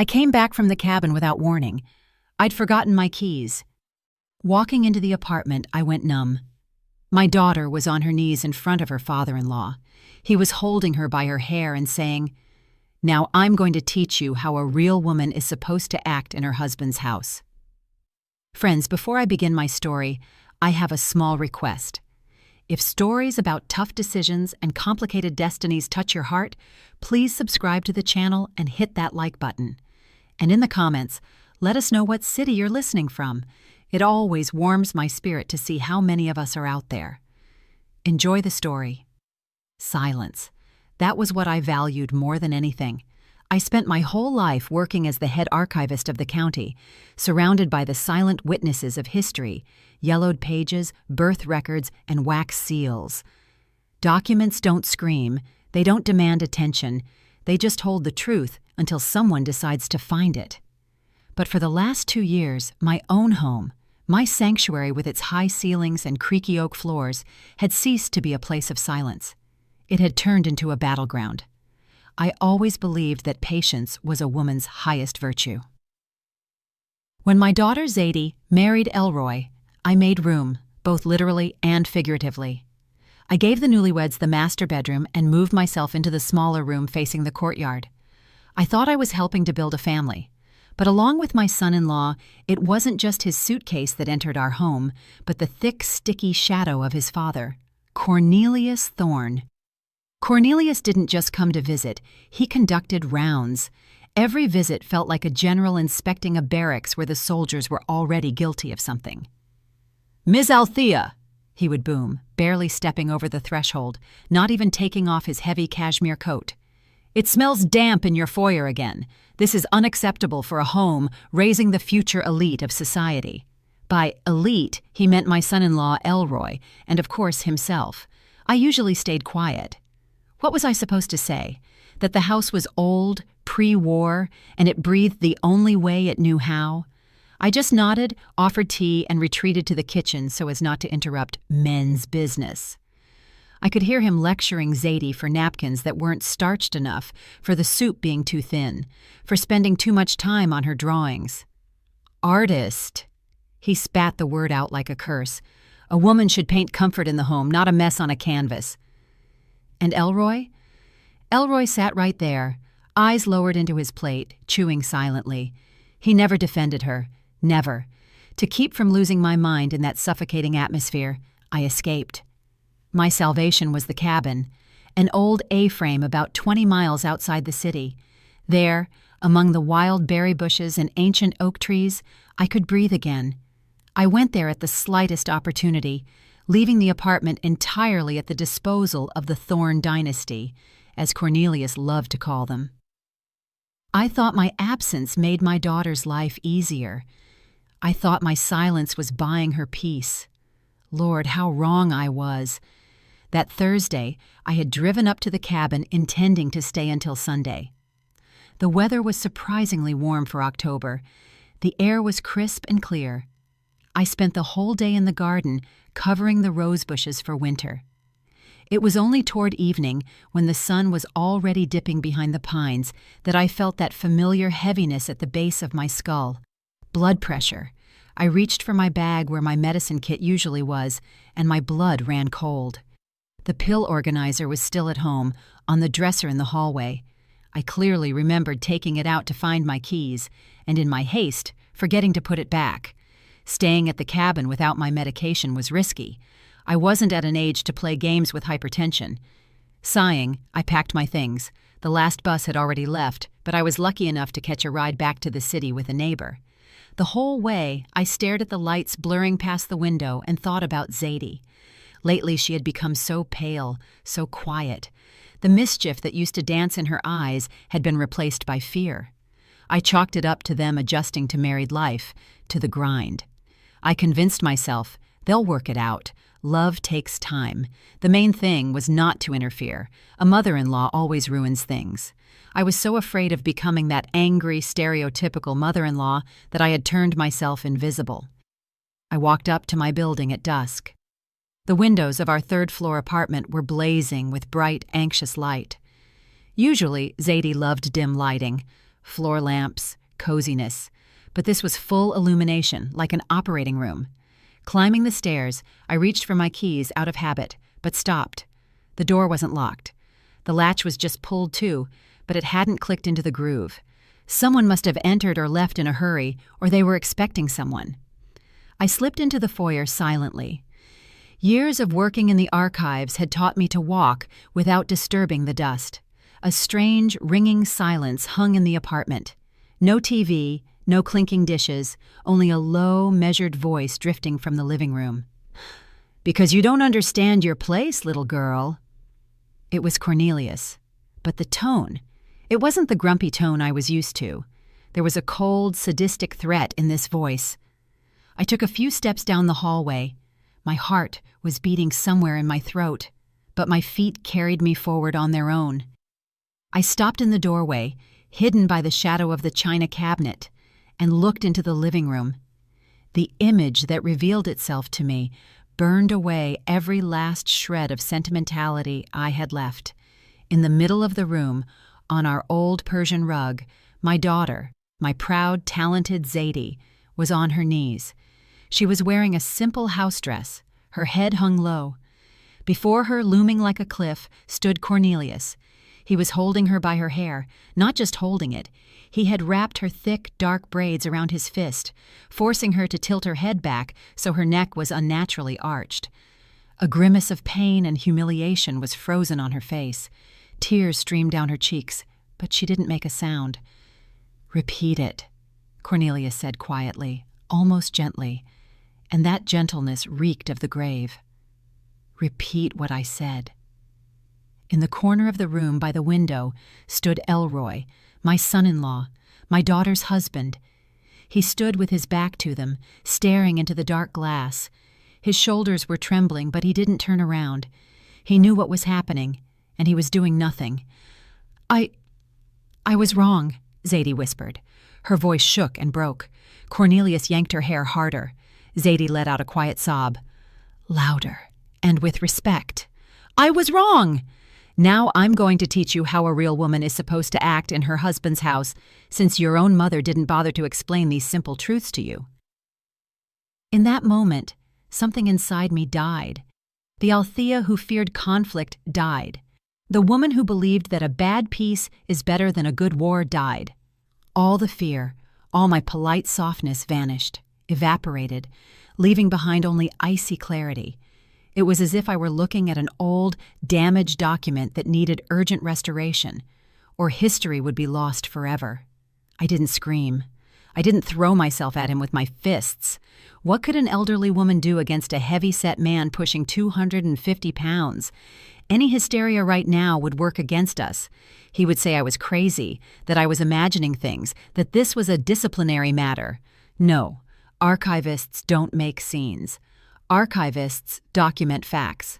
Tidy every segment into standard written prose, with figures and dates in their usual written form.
I came back from the cabin without warning. I'd forgotten my keys. Walking into the apartment, I went numb. My daughter was on her knees in front of her father-in-law. He was holding her by her hair and saying, "Now I'm going to teach you how a real woman is supposed to act in her husband's house." Friends, before I begin my story, I have a small request. If stories about tough decisions and complicated destinies touch your heart, please subscribe to the channel and hit that like button. And in the comments, let us know what city you're listening from. It always warms my spirit to see how many of us are out there. Enjoy the story. Silence. That was what I valued more than anything. I spent my whole life working as the head archivist of the county, surrounded by the silent witnesses of history, yellowed pages, birth records, and wax seals. Documents don't scream, they don't demand attention, they just hold the truth until someone decides to find it. But for the last 2 years, my own home, my sanctuary with its high ceilings and creaky oak floors, had ceased to be a place of silence. It had turned into a battleground. I always believed that patience was a woman's highest virtue. When my daughter Zadie married Elroy, I made room, both literally and figuratively. I gave the newlyweds the master bedroom and moved myself into the smaller room facing the courtyard. I thought I was helping to build a family. But along with my son-in-law, it wasn't just his suitcase that entered our home, but the thick, sticky shadow of his father, Cornelius Thorne. Cornelius didn't just come to visit, he conducted rounds. Every visit felt like a general inspecting a barracks where the soldiers were already guilty of something. "Ms. Althea," he would boom, barely stepping over the threshold, not even taking off his heavy cashmere coat. "It smells damp in your foyer again. This is unacceptable for a home raising the future elite of society." By elite, he meant my son-in-law Elroy, and of course himself. I usually stayed quiet. What was I supposed to say? That the house was old, pre-war, and it breathed the only way it knew how? I just nodded, offered tea, and retreated to the kitchen so as not to interrupt men's business. I could hear him lecturing Zadie for napkins that weren't starched enough, for the soup being too thin, for spending too much time on her drawings. "Artist." He spat the word out like a curse. "A woman should paint comfort in the home, not a mess on a canvas." And Elroy? Elroy sat right there, eyes lowered into his plate, chewing silently. He never defended her. Never. To keep from losing my mind in that suffocating atmosphere, I escaped. My salvation was the cabin, an old A-frame about 20 miles outside the city. There, among the wild berry bushes and ancient oak trees, I could breathe again. I went there at the slightest opportunity, leaving the apartment entirely at the disposal of the Thorne dynasty, as Cornelius loved to call them. I thought my absence made my daughter's life easier. I thought my silence was buying her peace. Lord, how wrong I was. That Thursday, I had driven up to the cabin intending to stay until Sunday. The weather was surprisingly warm for October. The air was crisp and clear. I spent the whole day in the garden, covering the rose bushes for winter. It was only toward evening, when the sun was already dipping behind the pines, that I felt that familiar heaviness at the base of my skull. Blood pressure. I reached for my bag where my medicine kit usually was, and my blood ran cold. The pill organizer was still at home, on the dresser in the hallway. I clearly remembered taking it out to find my keys, and in my haste, forgetting to put it back. Staying at the cabin without my medication was risky. I wasn't at an age to play games with hypertension. Sighing, I packed my things. The last bus had already left, but I was lucky enough to catch a ride back to the city with a neighbor. The whole way, I stared at the lights blurring past the window and thought about Zadie. Lately she had become so pale, so quiet. The mischief that used to dance in her eyes had been replaced by fear. I chalked it up to them adjusting to married life, to the grind. I convinced myself, they'll work it out. Love takes time. The main thing was not to interfere. A mother-in-law always ruins things. I was so afraid of becoming that angry, stereotypical mother-in-law that I had turned myself invisible. I walked up to my building at dusk. The windows of our third-floor apartment were blazing with bright, anxious light. Usually, Zadie loved dim lighting. floor lamps, coziness. But this was full illumination, like an operating room. Climbing the stairs, I reached for my keys out of habit, but stopped. The door wasn't locked. The latch was just pulled to, but it hadn't clicked into the groove. Someone must have entered or left in a hurry, or they were expecting someone. I slipped into the foyer silently. Years of working in the archives had taught me to walk without disturbing the dust. A strange, ringing silence hung in the apartment. No TV, no clinking dishes, only a low, measured voice drifting from the living room. "Because you don't understand your place, little girl." It was Cornelius. But the tone, it wasn't the grumpy tone I was used to. There was a cold, sadistic threat in this voice. I took a few steps down the hallway. My heart was beating somewhere in my throat, but my feet carried me forward on their own. I stopped in the doorway, hidden by the shadow of the china cabinet, and looked into the living room. The image that revealed itself to me burned away every last shred of sentimentality I had left. In the middle of the room, on our old Persian rug, my daughter, my proud, talented Zadie, was on her knees. She was wearing a simple house dress, her head hung low. Before her, looming like a cliff, stood Cornelius. He was holding her by her hair, not just holding it. He had wrapped her thick, dark braids around his fist, forcing her to tilt her head back so her neck was unnaturally arched. A grimace of pain and humiliation was frozen on her face. Tears streamed down her cheeks, but she didn't make a sound. "Repeat it," Cornelius said quietly, almost gently, and that gentleness reeked of the grave. "Repeat what I said." In the corner of the room by the window stood Elroy, my son-in-law, my daughter's husband. He stood with his back to them, staring into the dark glass. His shoulders were trembling, but he didn't turn around. He knew what was happening, and he was doing nothing. I was wrong," Zadie whispered. Her voice shook and broke. Cornelius yanked her hair harder. Zadie let out a quiet sob. "Louder, and with respect." "I was wrong! Now I'm going to teach you how a real woman is supposed to act in her husband's house, since your own mother didn't bother to explain these simple truths to you." In that moment, something inside me died. The Althea who feared conflict died. The woman who believed that a bad peace is better than a good war died. All the fear, all my polite softness vanished, evaporated, leaving behind only icy clarity. It was as if I were looking at an old, damaged document that needed urgent restoration, or history would be lost forever. I didn't scream. I didn't throw myself at him with my fists. What could an elderly woman do against a heavy-set man pushing 250 pounds? Any hysteria right now would work against us. He would say I was crazy, that I was imagining things, that this was a disciplinary matter. No, archivists don't make scenes. Archivists document facts.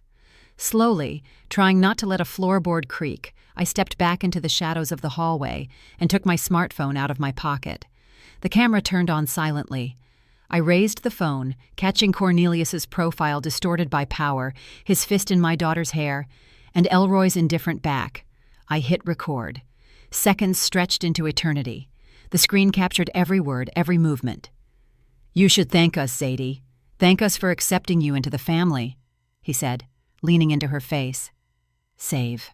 Slowly, trying not to let a floorboard creak, I stepped back into the shadows of the hallway and took my smartphone out of my pocket. The camera turned on silently. I raised the phone, catching Cornelius's profile distorted by power, his fist in my daughter's hair, and Elroy's indifferent back. I hit record. Seconds stretched into eternity. The screen captured every word, every movement. "You should thank us, Zadie. Thank us for accepting you into the family," he said, leaning into her face. "Save."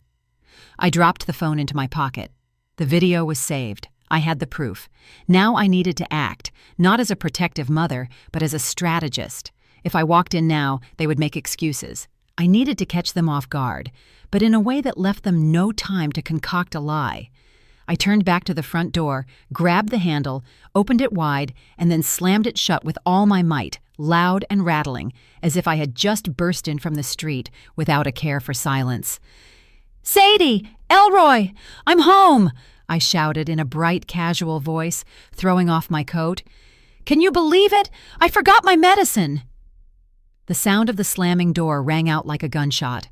I dropped the phone into my pocket. The video was saved. I had the proof. Now I needed to act, not as a protective mother, but as a strategist. If I walked in now, they would make excuses. I needed to catch them off guard, but in a way that left them no time to concoct a lie. I turned back to the front door, grabbed the handle, opened it wide, and then slammed it shut with all my might, loud and rattling, as if I had just burst in from the street without a care for silence. "Zadie! Elroy! I'm home!" I shouted in a bright, casual voice, throwing off my coat. "Can you believe it? I forgot my medicine!" The sound of the slamming door rang out like a gunshot.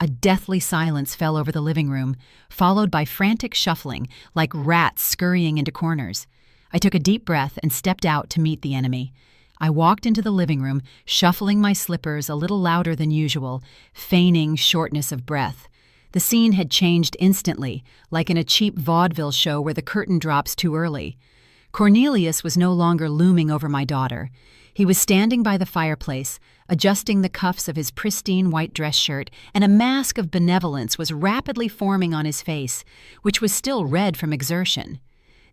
A deathly silence fell over the living room, followed by frantic shuffling, like rats scurrying into corners. I took a deep breath and stepped out to meet the enemy. I walked into the living room, shuffling my slippers a little louder than usual, feigning shortness of breath. The scene had changed instantly, like in a cheap vaudeville show where the curtain drops too early. Cornelius was no longer looming over my daughter. He was standing by the fireplace, adjusting the cuffs of his pristine white dress shirt, and a mask of benevolence was rapidly forming on his face, which was still red from exertion.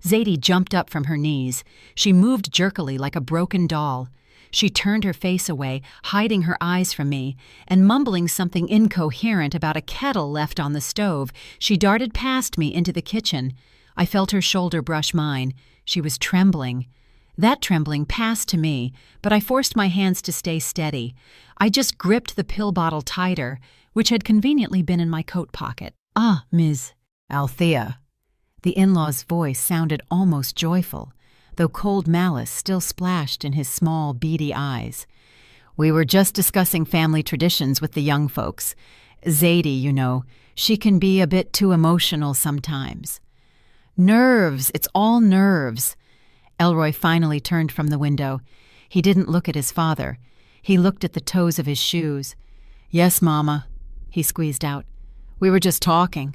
Zadie jumped up from her knees. She moved jerkily like a broken doll. She turned her face away, hiding her eyes from me, and mumbling something incoherent about a kettle left on the stove, she darted past me into the kitchen. I felt her shoulder brush mine. She was trembling. That trembling passed to me, but I forced my hands to stay steady. I just gripped the pill bottle tighter, which had conveniently been in my coat pocket. "Ah, Ms. Althea." The in-law's voice sounded almost joyful, though cold malice still splashed in his small, beady eyes. "We were just discussing family traditions with the young folks. Zadie, you know, she can be a bit too emotional sometimes." "Nerves, it's all nerves." Elroy finally turned from the window. He didn't look at his father. He looked at the toes of his shoes. "Yes, Mama," he squeezed out. "We were just talking."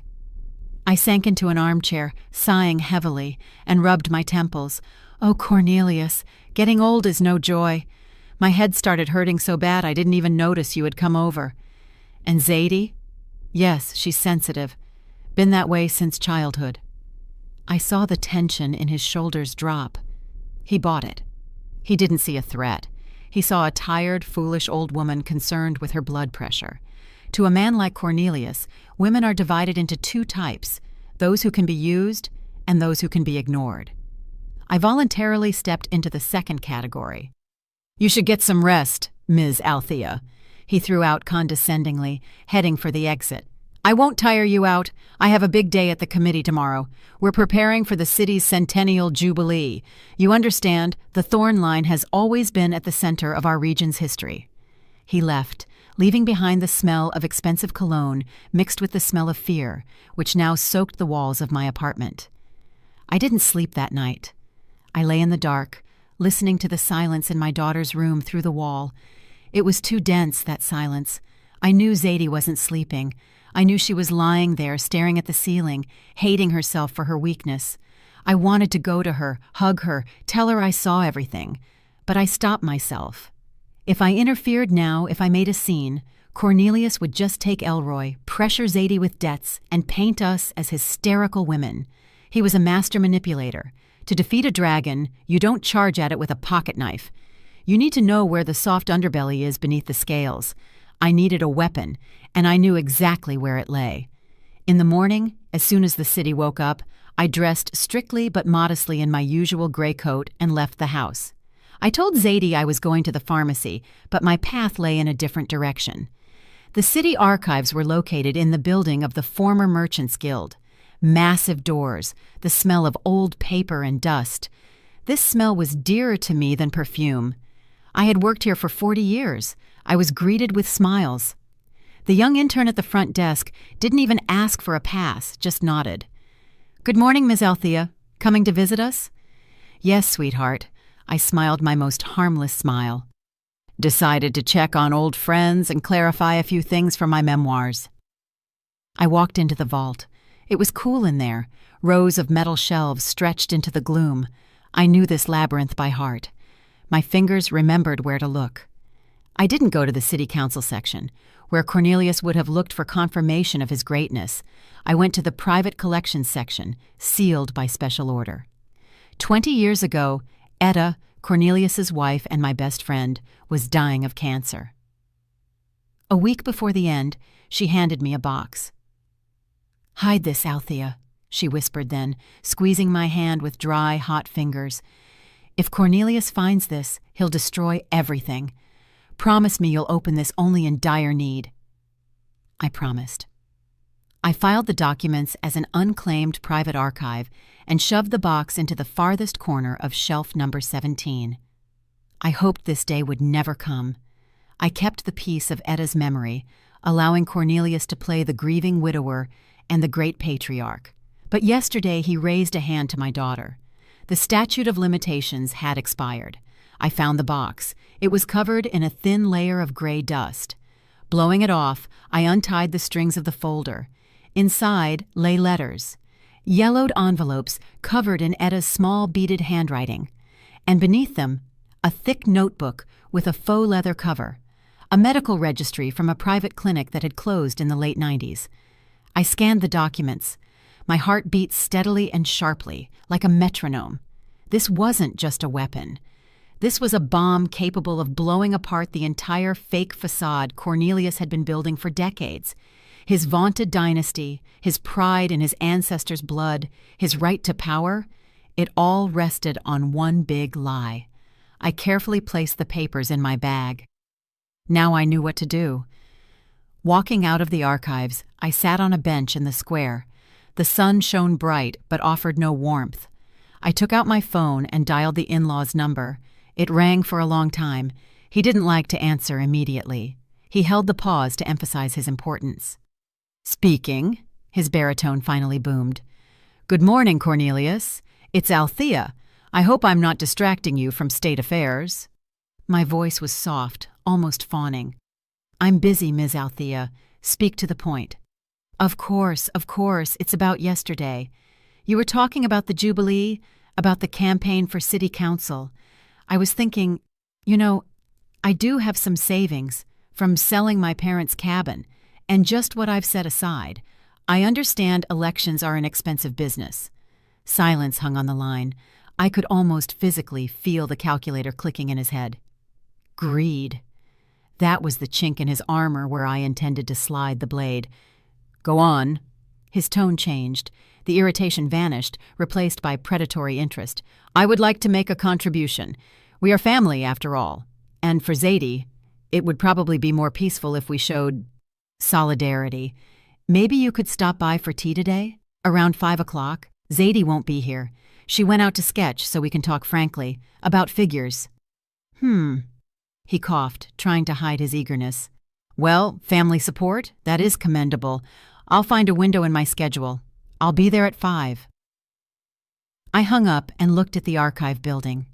I sank into an armchair, sighing heavily, and rubbed my temples. "Oh, Cornelius, getting old is no joy. My head started hurting so bad I didn't even notice you had come over." "And Zadie?" "Yes, she's sensitive. Been that way since childhood." I saw the tension in his shoulders drop. He bought it. He didn't see a threat. He saw a tired, foolish old woman concerned with her blood pressure. To a man like Cornelius, women are divided into two types, those who can be used and those who can be ignored. I voluntarily stepped into the second category. "You should get some rest, Ms. Althea," he threw out condescendingly, heading for the exit. "I won't tire you out. I have a big day at the committee tomorrow. We're preparing for the city's centennial jubilee. You understand, the Thorn Line has always been at the center of our region's history." He left, leaving behind the smell of expensive cologne mixed with the smell of fear, which now soaked the walls of my apartment. I didn't sleep that night. I lay in the dark, listening to the silence in my daughter's room through the wall. It was too dense, that silence. I knew Zadie wasn't sleeping. I knew she was lying there, staring at the ceiling, hating herself for her weakness. I wanted to go to her, hug her, tell her I saw everything. But I stopped myself. If I interfered now, if I made a scene, Cornelius would just take Elroy, pressure Zadie with debts, and paint us as hysterical women. He was a master manipulator. To defeat a dragon, you don't charge at it with a pocket knife. You need to know where the soft underbelly is beneath the scales. I needed a weapon, and I knew exactly where it lay. In the morning, as soon as the city woke up, I dressed strictly but modestly in my usual gray coat and left the house. I told Zadie I was going to the pharmacy, but my path lay in a different direction. The city archives were located in the building of the former Merchants Guild. Massive doors, the smell of old paper and dust. This smell was dearer to me than perfume. I had worked here for 40 years. I was greeted with smiles. The young intern at the front desk didn't even ask for a pass, just nodded. "Good morning, Miss Althea. Coming to visit us?" "Yes, sweetheart." I smiled my most harmless smile. "Decided to check on old friends and clarify a few things from my memoirs." I walked into the vault. It was cool in there, rows of metal shelves stretched into the gloom. I knew this labyrinth by heart. My fingers remembered where to look. I didn't go to the city council section, where Cornelius would have looked for confirmation of his greatness. I went to the private collections section, sealed by special order. 20 years ago, Etta, Cornelius's wife and my best friend, was dying of cancer. A week before the end, she handed me a box. "Hide this, Althea," she whispered then, squeezing my hand with dry, hot fingers. "If Cornelius finds this, he'll destroy everything. Promise me you'll open this only in dire need." I promised. I filed the documents as an unclaimed private archive and shoved the box into the farthest corner of shelf number 17. I hoped this day would never come. I kept the peace of Etta's memory, allowing Cornelius to play the grieving widower and the great patriarch. But yesterday he raised a hand to my daughter. The statute of limitations had expired. I found the box. It was covered in a thin layer of gray dust. Blowing it off, I untied the strings of the folder. Inside lay letters, yellowed envelopes covered in Etta's small beaded handwriting, and beneath them, a thick notebook with a faux leather cover, a medical registry from a private clinic that had closed in the late 90s. I scanned the documents. My heart beat steadily and sharply, like a metronome. This wasn't just a weapon. This was a bomb capable of blowing apart the entire fake facade Cornelius had been building for decades. His vaunted dynasty, his pride in his ancestors' blood, his right to power, it all rested on one big lie. I carefully placed the papers in my bag. Now I knew what to do. Walking out of the archives, I sat on a bench in the square. The sun shone bright but offered no warmth. I took out my phone and dialed the in-law's number. It rang for a long time. He didn't like to answer immediately. He held the pause to emphasize his importance. "Speaking," his baritone finally boomed. "Good morning, Cornelius. It's Althea. I hope I'm not distracting you from state affairs." My voice was soft, almost fawning. "I'm busy, Ms. Althea. Speak to the point." Of course, it's about yesterday. You were talking about the Jubilee, about the campaign for city council. I was thinking, I do have some savings from selling my parents' cabin, and just what I've set aside. I understand elections are an expensive business. Silence hung on the line. I could almost physically feel the calculator clicking in his head. Greed. That was the chink in his armor where I intended to slide the blade. "Go on." His tone changed. The irritation vanished, replaced by predatory interest. "I would like to make a contribution. We are family, after all. And for Zadie, it would probably be more peaceful if we showed solidarity. Maybe you could stop by for tea today? Around 5 o'clock? Zadie won't be here. She went out to sketch so we can talk frankly. About figures." He coughed, trying to hide his eagerness. "Well, family support? That is commendable. I'll find a window in my schedule. I'll be there at 5. I hung up and looked at the archive building.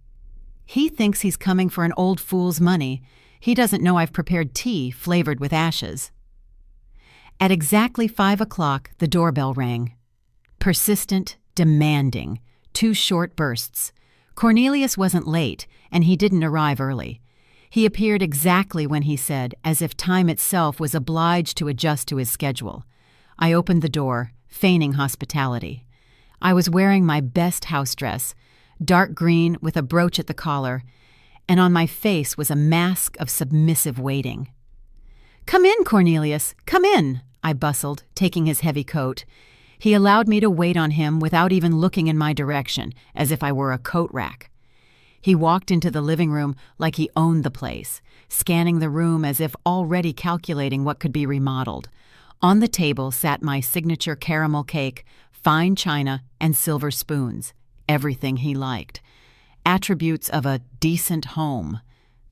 He thinks he's coming for an old fool's money. He doesn't know I've prepared tea flavored with ashes. At exactly 5 o'clock, the doorbell rang. Persistent, demanding, 2 short bursts. Cornelius wasn't late, and he didn't arrive early. He appeared exactly when he said, as if time itself was obliged to adjust to his schedule. I opened the door, feigning hospitality. I was wearing my best house dress, dark green with a brooch at the collar, and on my face was a mask of submissive waiting. "Come in, Cornelius, come in," I bustled, taking his heavy coat. He allowed me to wait on him without even looking in my direction, as if I were a coat rack. He walked into the living room like he owned the place, scanning the room as if already calculating what could be remodeled. On the table sat my signature caramel cake, fine china, and silver spoons, everything he liked. Attributes of a decent home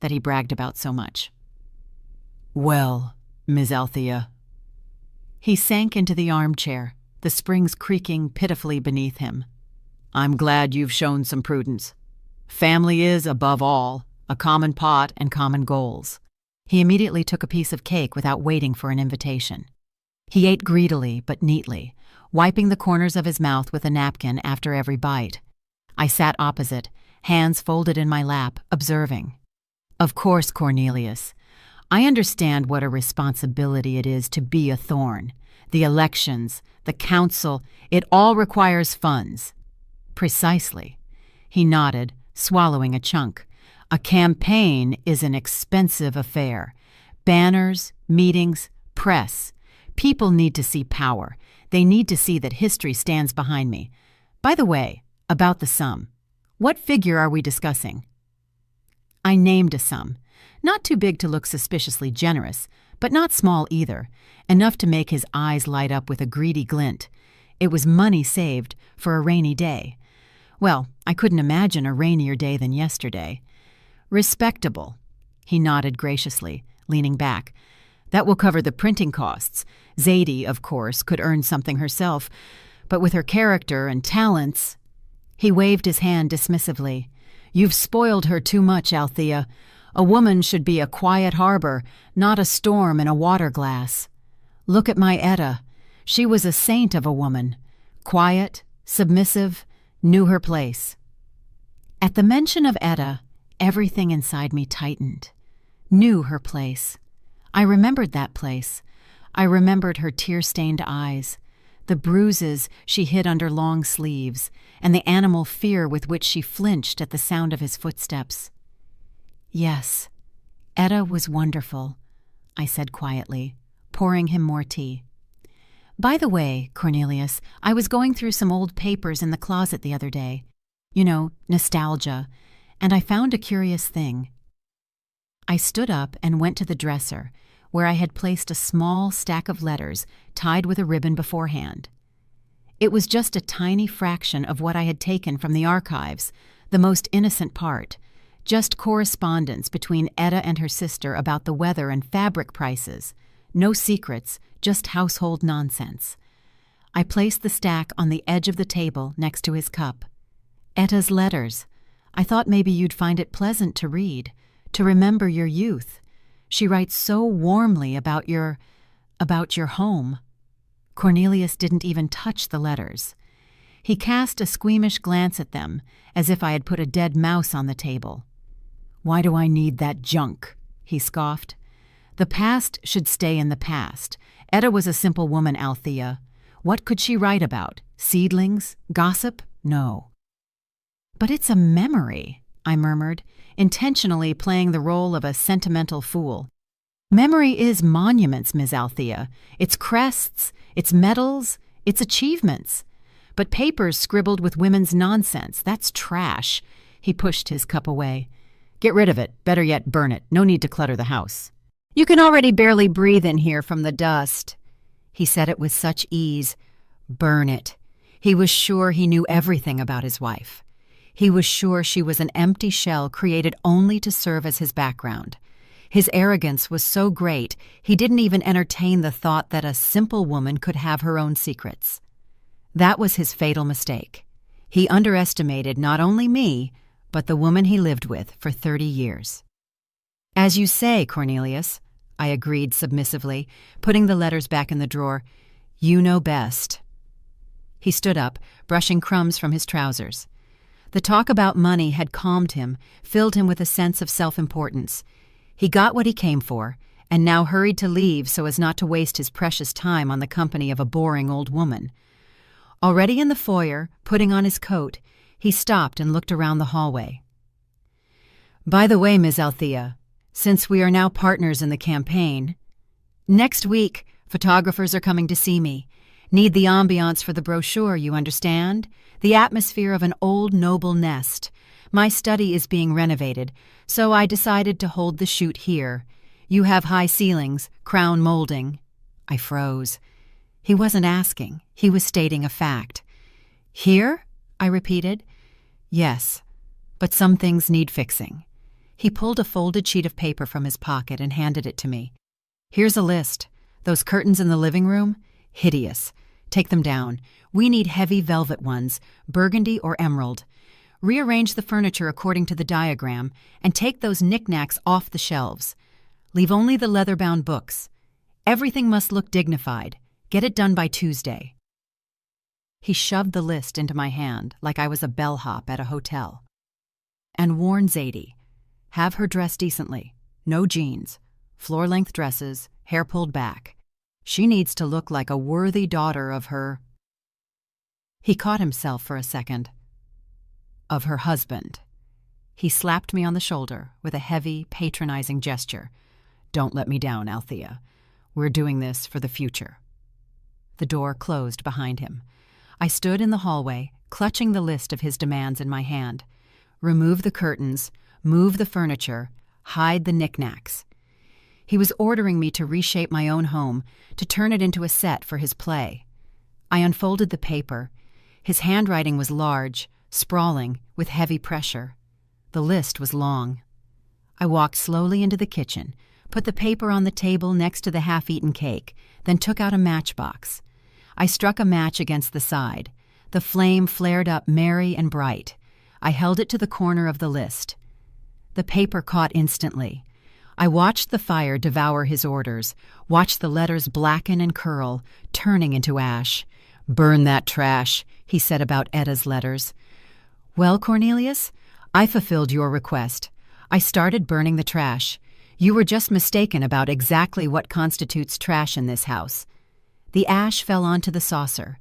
that he bragged about so much. "Well, Ms. Althea." He sank into the armchair, the springs creaking pitifully beneath him. "I'm glad you've shown some prudence. Family is, above all, a common pot and common goals." He immediately took a piece of cake without waiting for an invitation. He ate greedily but neatly, wiping the corners of his mouth with a napkin after every bite. I sat opposite, hands folded in my lap, observing. "Of course, Cornelius. I understand what a responsibility it is to be a Thorne. The elections, the council, it all requires funds." "Precisely." He nodded, swallowing a chunk. "A campaign is an expensive affair. Banners, meetings, press. People need to see power. They need to see that history stands behind me. By the way, about the sum. What figure are we discussing?" I named a sum. Not too big to look suspiciously generous, but not small either, enough to make his eyes light up with a greedy glint. It was money saved for a rainy day. Well, I couldn't imagine a rainier day than yesterday. "Respectable." He nodded graciously, leaning back. "That will cover the printing costs. Zadie, of course, could earn something herself, but with her character and talents—" He waved his hand dismissively. "You've spoiled her too much, Althea. A woman should be a quiet harbor, not a storm in a water glass. Look at my Etta. She was a saint of a woman, quiet, submissive, knew her place. At the mention of Etta, everything inside me tightened. Knew her place. I remembered that place. I remembered her tear-stained eyes, the bruises she hid under long sleeves, and the animal fear with which she flinched at the sound of his footsteps. Yes, Etta was wonderful, I said quietly, pouring him more tea. By the way, Cornelius, I was going through some old papers in the closet the other day. You know, nostalgia, and I found a curious thing. I stood up and went to the dresser, where I had placed a small stack of letters tied with a ribbon beforehand. It was just a tiny fraction of what I had taken from the archives, the most innocent part, just correspondence between Etta and her sister about the weather and fabric prices. No secrets, just household nonsense. I placed the stack on the edge of the table next to his cup. Etta's letters. I thought maybe you'd find it pleasant to read, to remember your youth. She writes so warmly about your home. Cornelius didn't even touch the letters. He cast a squeamish glance at them, as if I had put a dead mouse on the table. "Why do I need that junk?" he scoffed. "The past should stay in the past. Etta was a simple woman, Althea. What could she write about? Seedlings? Gossip? No." "But it's a memory," I murmured, intentionally playing the role of a sentimental fool. "Memory is monuments, Ms. Althea. It's crests, it's medals, it's achievements. But papers scribbled with women's nonsense, that's trash." He pushed his cup away. "Get rid of it. Better yet, burn it. No need to clutter the house. You can already barely breathe in here from the dust." He said it with such ease. Burn it. He was sure he knew everything about his wife. He was sure she was an empty shell created only to serve as his background. His arrogance was so great, he didn't even entertain the thought that a simple woman could have her own secrets. That was his fatal mistake. He underestimated not only me, but the woman he lived with for 30 years. "As you say, Cornelius," I agreed submissively, putting the letters back in the drawer. "You know best." He stood up, brushing crumbs from his trousers. The talk about money had calmed him, filled him with a sense of self-importance. He got what he came for, and now hurried to leave so as not to waste his precious time on the company of a boring old woman. Already in the foyer, putting on his coat, he stopped and looked around the hallway. "By the way, Ms. Althea, since we are now partners in the campaign, next week photographers are coming to see me. Need the ambiance for the brochure, you understand? The atmosphere of an old noble nest. My study is being renovated, so I decided to hold the shoot here. You have high ceilings, crown molding." I froze. He wasn't asking. He was stating a fact. "Here?" I repeated. "Yes, but some things need fixing." He pulled a folded sheet of paper from his pocket and handed it to me. "Here's a list. Those curtains in the living room? Hideous. Take them down. We need heavy velvet ones, burgundy or emerald. Rearrange the furniture according to the diagram, and take those knickknacks off the shelves. Leave only the leather-bound books. Everything must look dignified. Get it done by Tuesday." He shoved the list into my hand like I was a bellhop at a hotel. "And warn Zadie. Have her dress decently. No jeans. Floor-length dresses, hair pulled back. She needs to look like a worthy daughter of her—" He caught himself for a second. "Of her husband." He slapped me on the shoulder with a heavy, patronizing gesture. "Don't let me down, Althea. We're doing this for the future." The door closed behind him. I stood in the hallway, clutching the list of his demands in my hand. Remove the curtains, move the furniture, hide the knickknacks. He was ordering me to reshape my own home, to turn it into a set for his play. I unfolded the paper. His handwriting was large, sprawling, with heavy pressure. The list was long. I walked slowly into the kitchen, put the paper on the table next to the half-eaten cake, then took out a matchbox. I struck a match against the side. The flame flared up merry and bright. I held it to the corner of the list. The paper caught instantly. I watched the fire devour his orders, watched the letters blacken and curl, turning into ash. "Burn that trash," he said about Etta's letters. "Well, Cornelius, I fulfilled your request. I started burning the trash. You were just mistaken about exactly what constitutes trash in this house." The ash fell onto the saucer.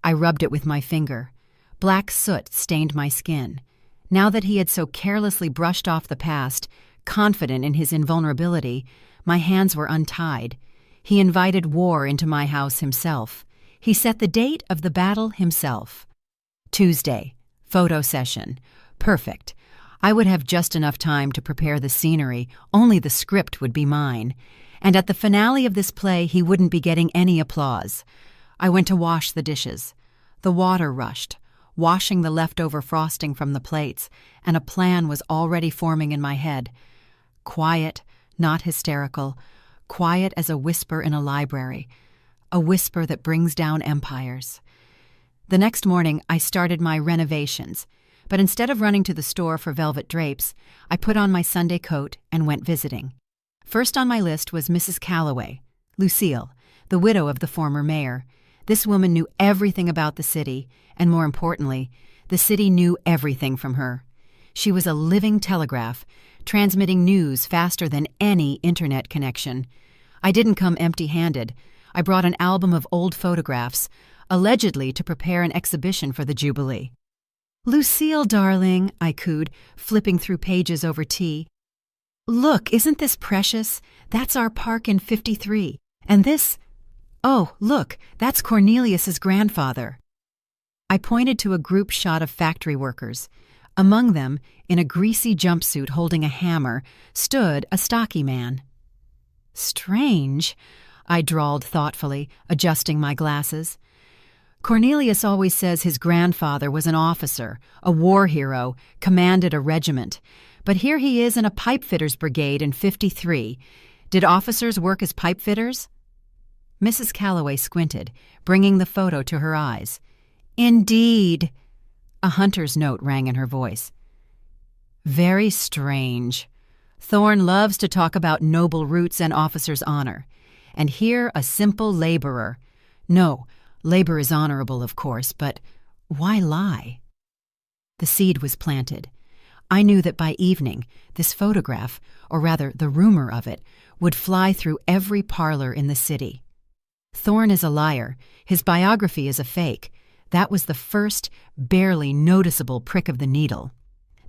I rubbed it with my finger. Black soot stained my skin. Now that he had so carelessly brushed off the past, confident in his invulnerability, my hands were untied. He invited war into my house himself. He set the date of the battle himself. Tuesday, photo session. Perfect. I would have just enough time to prepare the scenery, only the script would be mine. And at the finale of this play, he wouldn't be getting any applause. I went to wash the dishes. The water rushed, washing the leftover frosting from the plates, and a plan was already forming in my head. Quiet, not hysterical, quiet as a whisper in a library, a whisper that brings down empires. The next morning, I started my renovations, but instead of running to the store for velvet drapes, I put on my Sunday coat and went visiting. First on my list was Mrs. Calloway, Lucille, the widow of the former mayor. This woman knew everything about the city, and more importantly, the city knew everything from her. She was a living telegraph, transmitting news faster than any internet connection. I didn't come empty-handed. I brought an album of old photographs, allegedly to prepare an exhibition for the Jubilee. "Lucille, darling," I cooed, flipping through pages over tea. "Look, isn't this precious? That's our park in 53. And this... Oh, look, that's Cornelius's grandfather." I pointed to a group shot of factory workers. Among them, in a greasy jumpsuit holding a hammer, stood a stocky man. "Strange," I drawled thoughtfully, adjusting my glasses. "Cornelius always says his grandfather was an officer, a war hero, commanded a regiment. But here he is in a pipefitters' brigade in 53. Did officers work as pipefitters?" Mrs. Calloway squinted, bringing the photo to her eyes. "Indeed." A hunter's note rang in her voice. "Very strange. Thorne loves to talk about noble roots and officers' honor. And here a simple laborer. No, labor is honorable, of course, but why lie?" The seed was planted. I knew that by evening, this photograph, or rather the rumor of it, would fly through every parlor in the city. Thorne is a liar. His biography is a fake. That was the first, barely noticeable prick of the needle.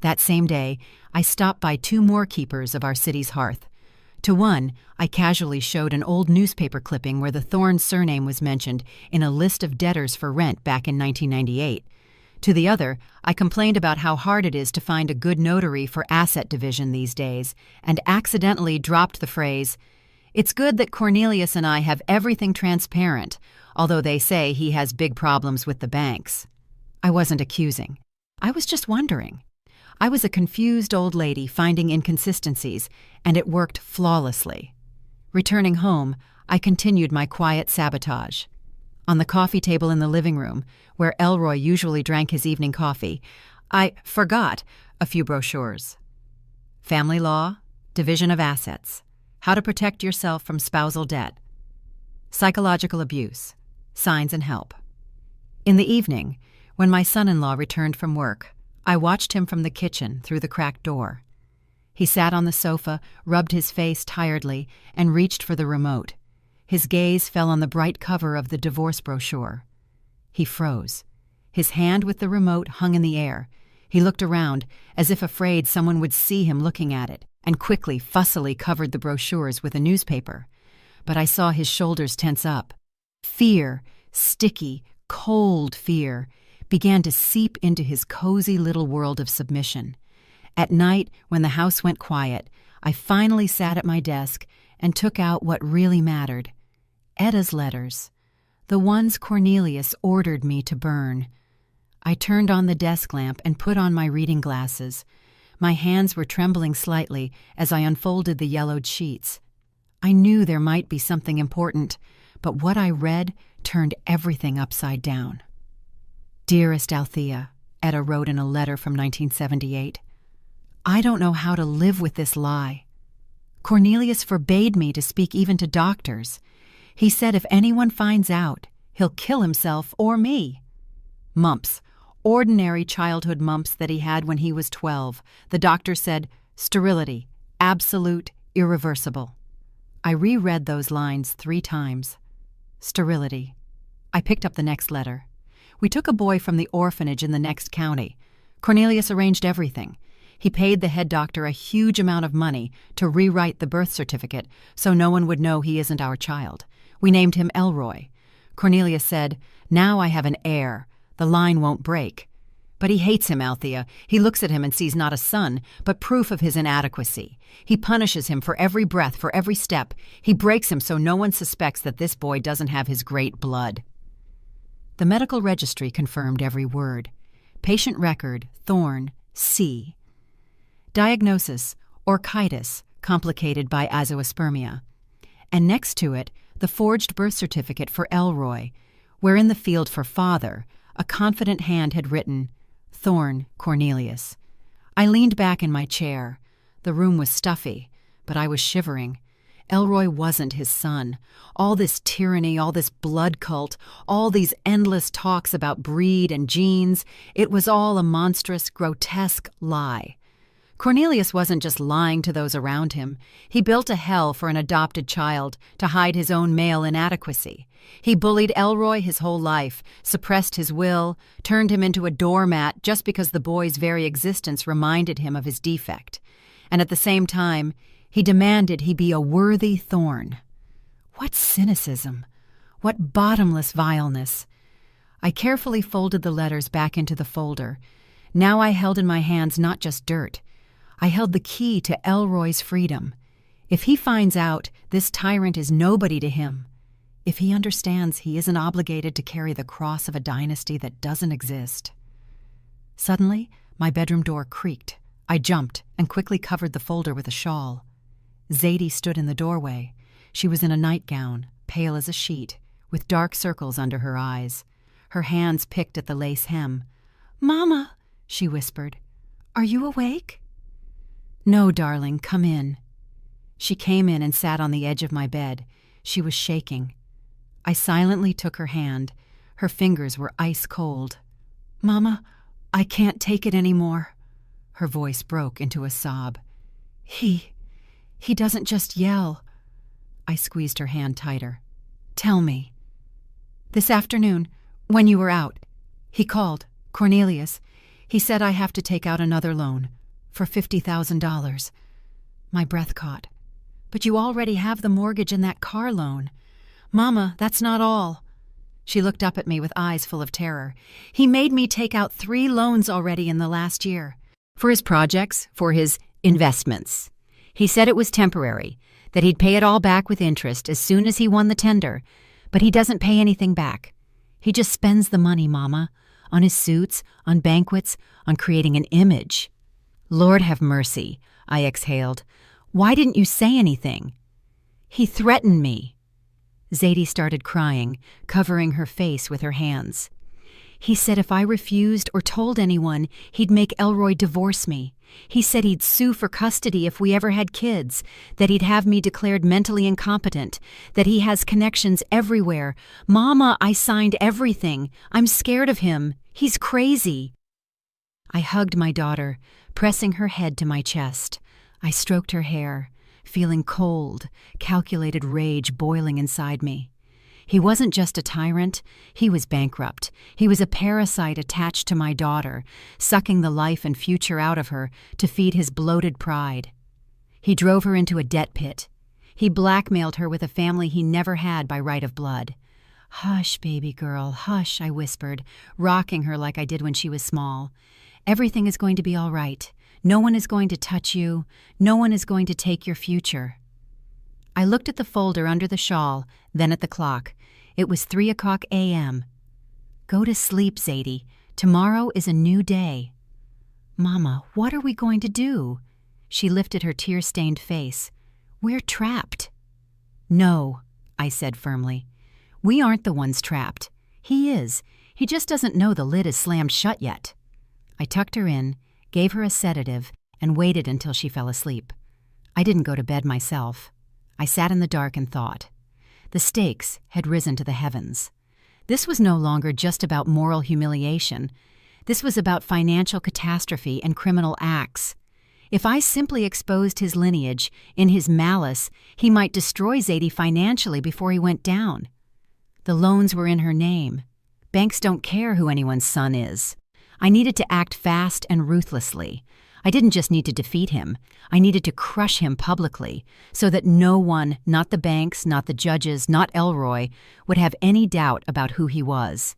That same day, I stopped by 2 more keepers of our city's hearth. To one, I casually showed an old newspaper clipping where the Thorne surname was mentioned in a list of debtors for rent back in 1998. To the other, I complained about how hard it is to find a good notary for asset division these days, and accidentally dropped the phrase, "It's good that Cornelius and I have everything transparent, although they say he has big problems with the banks." I wasn't accusing. I was just wondering. I was a confused old lady finding inconsistencies, and it worked flawlessly. Returning home, I continued my quiet sabotage. On the coffee table in the living room, where Elroy usually drank his evening coffee, I forgot a few brochures. Family law, division of assets, how to protect yourself from spousal debt, psychological abuse, signs and help. In the evening, when my son-in-law returned from work, I watched him from the kitchen through the cracked door. He sat on the sofa, rubbed his face tiredly, and reached for the remote. His gaze fell on the bright cover of the divorce brochure. He froze. His hand with the remote hung in the air. He looked around, as if afraid someone would see him looking at it, and quickly, fussily covered the brochures with a newspaper. But I saw his shoulders tense up. Fear, sticky, cold fear, began to seep into his cozy little world of submission. At night, when the house went quiet, I finally sat at my desk and took out what really mattered. Etta's letters. The ones Cornelius ordered me to burn. I turned on the desk lamp and put on my reading glasses. My hands were trembling slightly as I unfolded the yellowed sheets. I knew there might be something important, but what I read turned everything upside down. "Dearest Althea," Etta wrote in a letter from 1978, "I don't know how to live with this lie. Cornelius forbade me to speak even to doctors. He said if anyone finds out, he'll kill himself or me. Mumps. Ordinary childhood mumps that he had when he was 12. The doctor said, sterility, absolute, irreversible. I reread those lines 3 times. Sterility. I picked up the next letter. We took a boy from the orphanage in the next county. Cornelius arranged everything. He paid the head doctor a huge amount of money to rewrite the birth certificate so no one would know he isn't our child. We named him Elroy. Cornelius said, "Now I have an heir. The line won't break." But he hates him, Althea. He looks at him and sees not a son, but proof of his inadequacy. He punishes him for every breath, for every step. He breaks him so no one suspects that this boy doesn't have his great blood. The medical registry confirmed every word. Patient record, Thorne, C. Diagnosis, orchitis, complicated by azoospermia. And next to it, the forged birth certificate for Elroy, where in the field for father, a confident hand had written, Thorne Cornelius. I leaned back in my chair. The room was stuffy, but I was shivering. Elroy wasn't his son. All this tyranny, all this blood cult, all these endless talks about breed and genes, it was all a monstrous, grotesque lie. Cornelius wasn't just lying to those around him. He built a hell for an adopted child to hide his own male inadequacy. He bullied Elroy his whole life, suppressed his will, turned him into a doormat just because the boy's very existence reminded him of his defect. And at the same time, he demanded he be a worthy Thorne. What cynicism! What bottomless vileness! I carefully folded the letters back into the folder. Now I held in my hands not just dirt. I held the key to Elroy's freedom. If he finds out, this tyrant is nobody to him. If he understands he isn't obligated to carry the cross of a dynasty that doesn't exist. Suddenly, my bedroom door creaked. I jumped and quickly covered the folder with a shawl. Zadie stood in the doorway. She was in a nightgown, pale as a sheet, with dark circles under her eyes. Her hands picked at the lace hem. "Mama," she whispered, "are you awake?" "No, darling, come in." She came in and sat on the edge of my bed. She was shaking. I silently took her hand. Her fingers were ice cold. "Mama, I can't take it anymore." Her voice broke into a sob. He doesn't just yell." I squeezed her hand tighter. "Tell me." "This afternoon, when you were out, he called, Cornelius. He said I have to take out another loan for $50,000. My breath caught. "But you already have the mortgage and that car loan." "Mama, that's not all." She looked up at me with eyes full of terror. "He made me take out 3 loans already in the last year. For his projects, for his investments. He said it was temporary, that he'd pay it all back with interest as soon as he won the tender, but he doesn't pay anything back. He just spends the money, Mama, on his suits, on banquets, on creating an image." "Lord have mercy," I exhaled. "Why didn't you say anything?" "He threatened me." Zadie started crying, covering her face with her hands. "He said if I refused or told anyone, he'd make Elroy divorce me. He said he'd sue for custody if we ever had kids, that he'd have me declared mentally incompetent, that he has connections everywhere. Mama, I signed everything. I'm scared of him. He's crazy." I hugged my daughter, pressing her head to my chest. I stroked her hair, feeling cold, calculated rage boiling inside me. He wasn't just a tyrant, he was bankrupt. He was a parasite attached to my daughter, sucking the life and future out of her to feed his bloated pride. He drove her into a debt pit. He blackmailed her with a family he never had by right of blood. "Hush, baby girl, hush," I whispered, rocking her like I did when she was small. "Everything is going to be all right. No one is going to touch you. No one is going to take your future." I looked at the folder under the shawl, then at the clock. It was 3:00 a.m. "Go to sleep, Zadie. Tomorrow is a new day." "Mama, what are we going to do?" She lifted her tear-stained face. "We're trapped." "No," I said firmly. "We aren't the ones trapped. He is. He just doesn't know the lid is slammed shut yet." I tucked her in, gave her a sedative, and waited until she fell asleep. I didn't go to bed myself. I sat in the dark and thought. The stakes had risen to the heavens. This was no longer just about moral humiliation. This was about financial catastrophe and criminal acts. If I simply exposed his lineage, in his malice, he might destroy Zadie financially before he went down. The loans were in her name. Banks don't care who anyone's son is. I needed to act fast and ruthlessly. I didn't just need to defeat him. I needed to crush him publicly, so that no one, not the banks, not the judges, not Elroy, would have any doubt about who he was.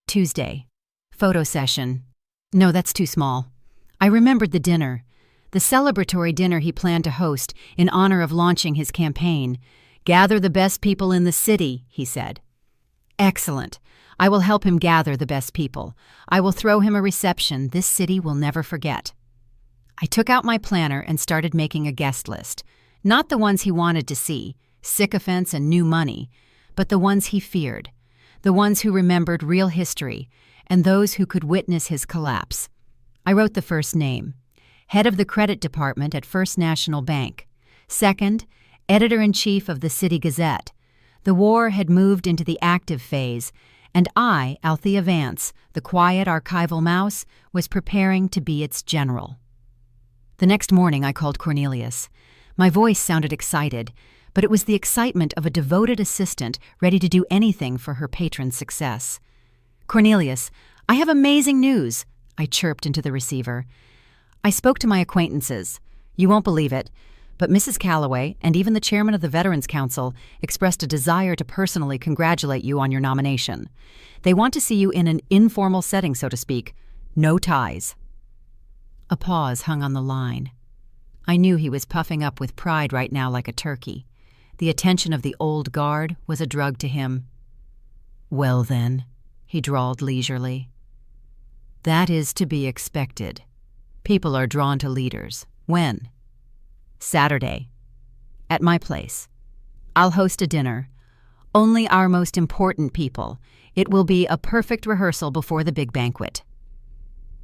Tuesday. Photo session. No, that's too small. I remembered the dinner. The celebratory dinner he planned to host in honor of launching his campaign. "Gather the best people in the city," he said. Excellent. I will help him gather the best people. I will throw him a reception this city will never forget. I took out my planner and started making a guest list. Not the ones he wanted to see, sycophants and new money, but the ones he feared, the ones who remembered real history, and those who could witness his collapse. I wrote the first name. Head of the credit department at First National Bank. Second, editor-in-chief of the City Gazette. The war had moved into the active phase, and I, Althea Vance, the quiet archival mouse, was preparing to be its general. The next morning I called Cornelius. My voice sounded excited, but it was the excitement of a devoted assistant ready to do anything for her patron's success. "Cornelius, I have amazing news," I chirped into the receiver. "I spoke to my acquaintances. You won't believe it, but Mrs. Calloway and even the chairman of the Veterans Council expressed a desire to personally congratulate you on your nomination. They want to see you in an informal setting, so to speak. No ties." A pause hung on the line. I knew he was puffing up with pride right now like a turkey. The attention of the old guard was a drug to him. "Well then," he drawled leisurely. "That is to be expected. People are drawn to leaders. When?" "Saturday. At my place. I'll host a dinner. Only our most important people. It will be a perfect rehearsal before the big banquet."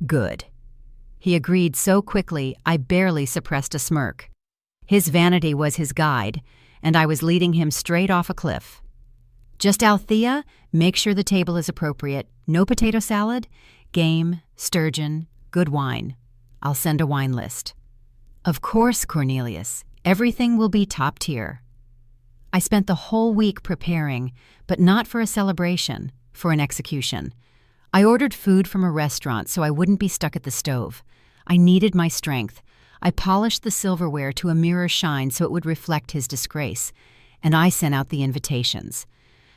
"Good." He agreed so quickly I barely suppressed a smirk. His vanity was his guide, and I was leading him straight off a cliff. "Just Althea, make sure the table is appropriate. No potato salad, game, sturgeon, good wine. I'll send a wine list." "Of course, Cornelius. Everything will be top tier." I spent the whole week preparing, but not for a celebration, for an execution. I ordered food from a restaurant so I wouldn't be stuck at the stove. I needed my strength. I polished the silverware to a mirror shine so it would reflect his disgrace, and I sent out the invitations.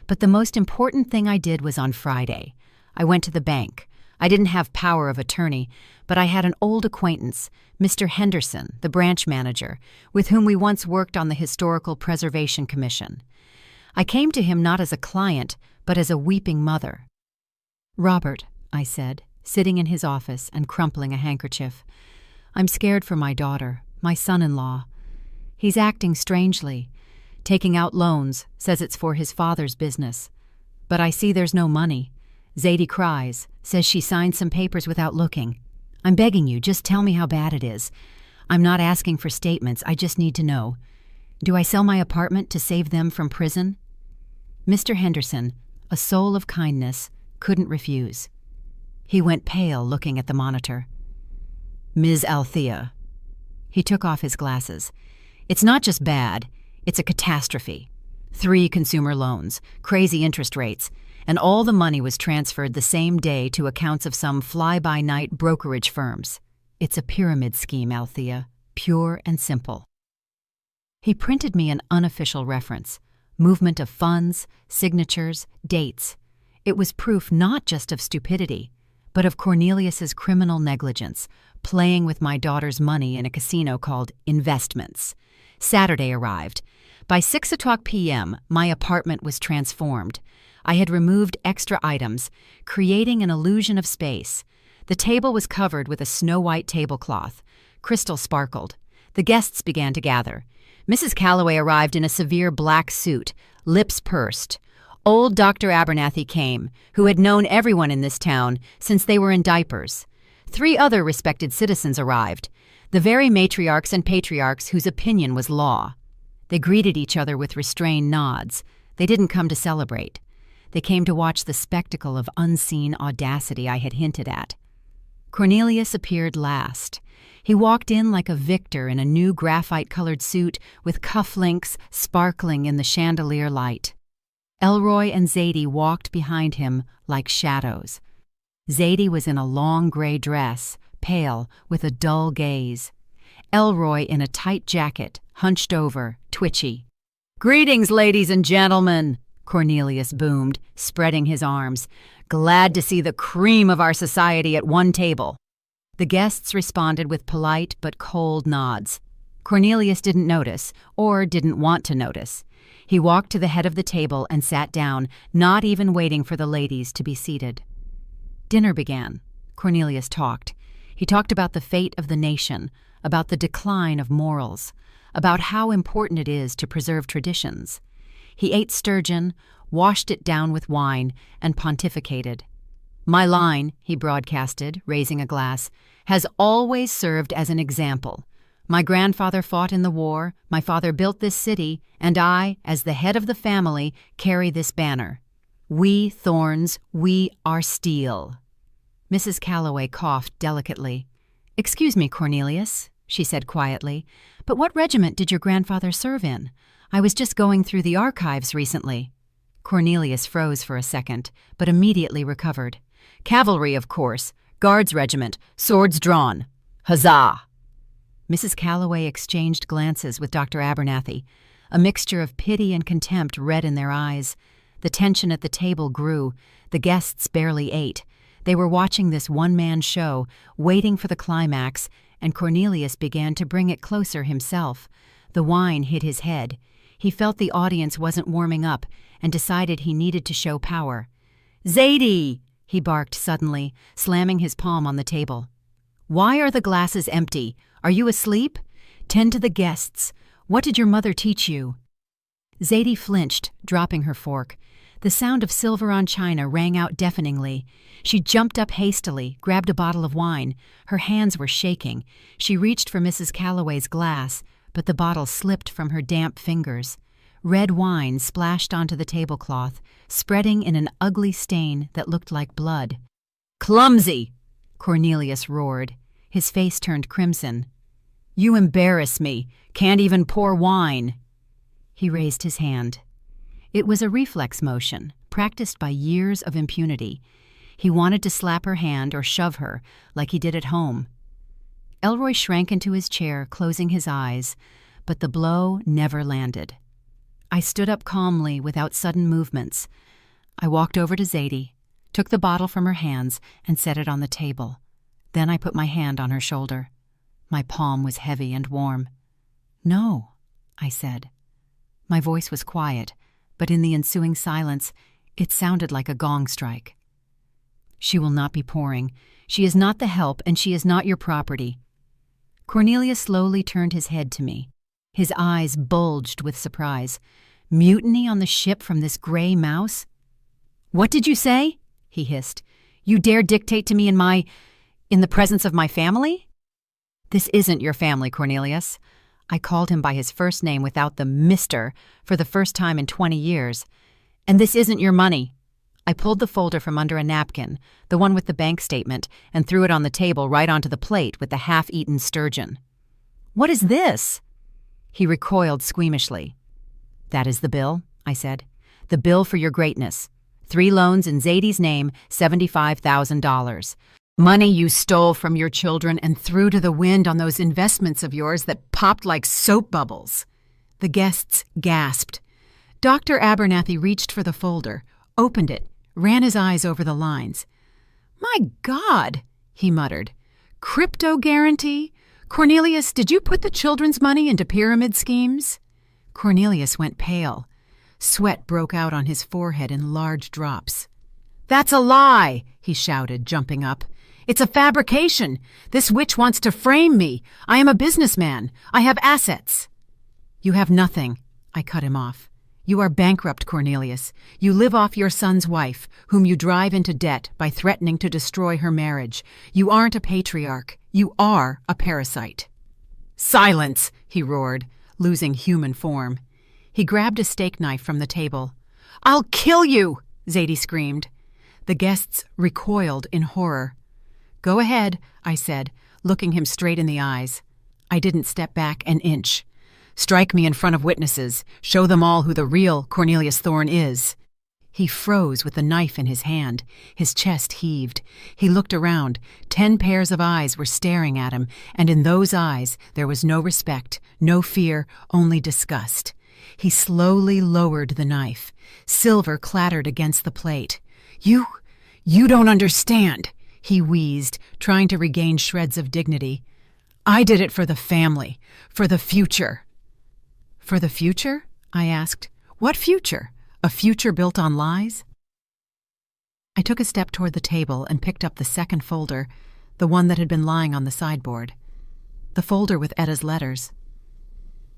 But the most important thing I did was on Friday. I went to the bank. I didn't have power of attorney, but I had an old acquaintance, Mr. Henderson, the branch manager, with whom we once worked on the Historical Preservation Commission. I came to him not as a client, but as a weeping mother. "Robert," I said, sitting in his office and crumpling a handkerchief, "I'm scared for my daughter, my son-in-law. He's acting strangely, taking out loans, says it's for his father's business. But I see there's no money. Zadie cries, says she signed some papers without looking. I'm begging you, just tell me how bad it is. I'm not asking for statements, I just need to know. Do I sell my apartment to save them from prison?" Mr. Henderson, a soul of kindness, couldn't refuse. He went pale looking at the monitor. "Ms. Althea." He took off his glasses. "It's not just bad, it's a catastrophe. 3 consumer loans, crazy interest rates, and all the money was transferred the same day to accounts of some fly-by-night brokerage firms. It's a pyramid scheme, Althea, pure and simple." He printed me an unofficial reference, movement of funds, signatures, dates. It was proof not just of stupidity, but of Cornelius's criminal negligence, playing with my daughter's money in a casino called Investments. Saturday arrived. By 6:00 p.m., my apartment was transformed. I had removed extra items, creating an illusion of space. The table was covered with a snow-white tablecloth. Crystal sparkled. The guests began to gather. Mrs. Calloway arrived in a severe black suit, lips pursed. Old Dr. Abernathy came, who had known everyone in this town since they were in diapers. 3 other respected citizens arrived, the very matriarchs and patriarchs whose opinion was law. They greeted each other with restrained nods. They didn't come to celebrate. They came to watch the spectacle of unseen audacity I had hinted at. Cornelius appeared last. He walked in like a victor in a new graphite-colored suit with cufflinks sparkling in the chandelier light. Elroy and Zadie walked behind him like shadows. Zadie was in a long gray dress, pale, with a dull gaze. Elroy in a tight jacket, hunched over, twitchy. "Greetings, ladies and gentlemen," Cornelius boomed, spreading his arms. "Glad to see the cream of our society at one table." The guests responded with polite but cold nods. Cornelius didn't notice, or didn't want to notice. He walked to the head of the table and sat down, not even waiting for the ladies to be seated. Dinner began. Cornelius talked. He talked about the fate of the nation, about the decline of morals, about how important it is to preserve traditions. He ate sturgeon, washed it down with wine, and pontificated. "My line," he broadcasted, raising a glass, "has always served as an example. My grandfather fought in the war, my father built this city, and I, as the head of the family, carry this banner. We thorns, we are steel." Mrs. Calloway coughed delicately. "Excuse me, Cornelius," she said quietly, "but what regiment did your grandfather serve in? I was just going through the archives recently." Cornelius froze for a second, but immediately recovered. "Cavalry, of course. Guards regiment. Swords drawn. Huzzah!" Mrs. Calloway exchanged glances with Dr. Abernathy. A mixture of pity and contempt read in their eyes. The tension at the table grew. The guests barely ate. They were watching this one-man show, waiting for the climax, and Cornelius began to bring it closer himself. The wine hit his head. He felt the audience wasn't warming up and decided he needed to show power. "Zadie!" he barked suddenly, slamming his palm on the table. "Why are the glasses empty? Are you asleep? Tend to the guests. What did your mother teach you?" Zadie flinched, dropping her fork. The sound of silver on china rang out deafeningly. She jumped up hastily, grabbed a bottle of wine. Her hands were shaking. She reached for Mrs. Calloway's glass, but the bottle slipped from her damp fingers. Red wine splashed onto the tablecloth, spreading in an ugly stain that looked like blood. "Clumsy!" Cornelius roared. His face turned crimson. "You embarrass me. Can't even pour wine." He raised his hand. It was a reflex motion, practiced by years of impunity. He wanted to slap her hand or shove her, like he did at home. Elroy shrank into his chair, closing his eyes, but the blow never landed. I stood up calmly, without sudden movements. I walked over to Zadie, took the bottle from her hands, and set it on the table. Then I put my hand on her shoulder. My palm was heavy and warm. "No," I said. My voice was quiet, but in the ensuing silence, it sounded like a gong strike. "She will not be pouring. She is not the help, and she is not your property." Cornelius slowly turned his head to me. His eyes bulged with surprise. "Mutiny on the ship from this gray mouse?" "What did you say?" he hissed. "You dare dictate to me in the presence of my family?" "This isn't your family, Cornelius." I called him by his first name without the "Mr." for the first time in 20 years. "And this isn't your money." I pulled the folder from under a napkin, the one with the bank statement, and threw it on the table right onto the plate with the half-eaten sturgeon. "What is this?" He recoiled squeamishly. "That is the bill," I said. "The bill for your greatness. 3 loans in Zadie's name, $75,000. Money you stole from your children and threw to the wind on those investments of yours that popped like soap bubbles." The guests gasped. Dr. Abernathy reached for the folder, opened it, ran his eyes over the lines. "My God," he muttered. "Crypto guarantee? Cornelius, did you put the children's money into pyramid schemes?" Cornelius went pale. Sweat broke out on his forehead in large drops. "That's a lie," he shouted, jumping up. "It's a fabrication. This witch wants to frame me. I am a businessman. I have assets." "You have nothing," I cut him off. You are bankrupt, Cornelius. You live off your son's wife, whom you drive into debt by threatening to destroy her marriage. You aren't a patriarch. You are a parasite." "Silence!" he roared, losing human form. He grabbed a steak knife from the table. "I'll kill you!" Zadie screamed. The guests recoiled in horror. "Go ahead," I said, looking him straight in the eyes. I didn't step back an inch. "Strike me in front of witnesses. Show them all who the real Cornelius Thorne is." He froze with the knife in his hand. His chest heaved. He looked around. 10 pairs of eyes were staring at him, and in those eyes there was no respect, no fear, only disgust. He slowly lowered the knife. Silver clattered against the plate. You don't understand," he wheezed, trying to regain shreds of dignity. "I did it for the family, for the future." "For the future?" I asked. "What future? A future built on lies?" I took a step toward the table and picked up the second folder, the one that had been lying on the sideboard. The folder with Etta's letters.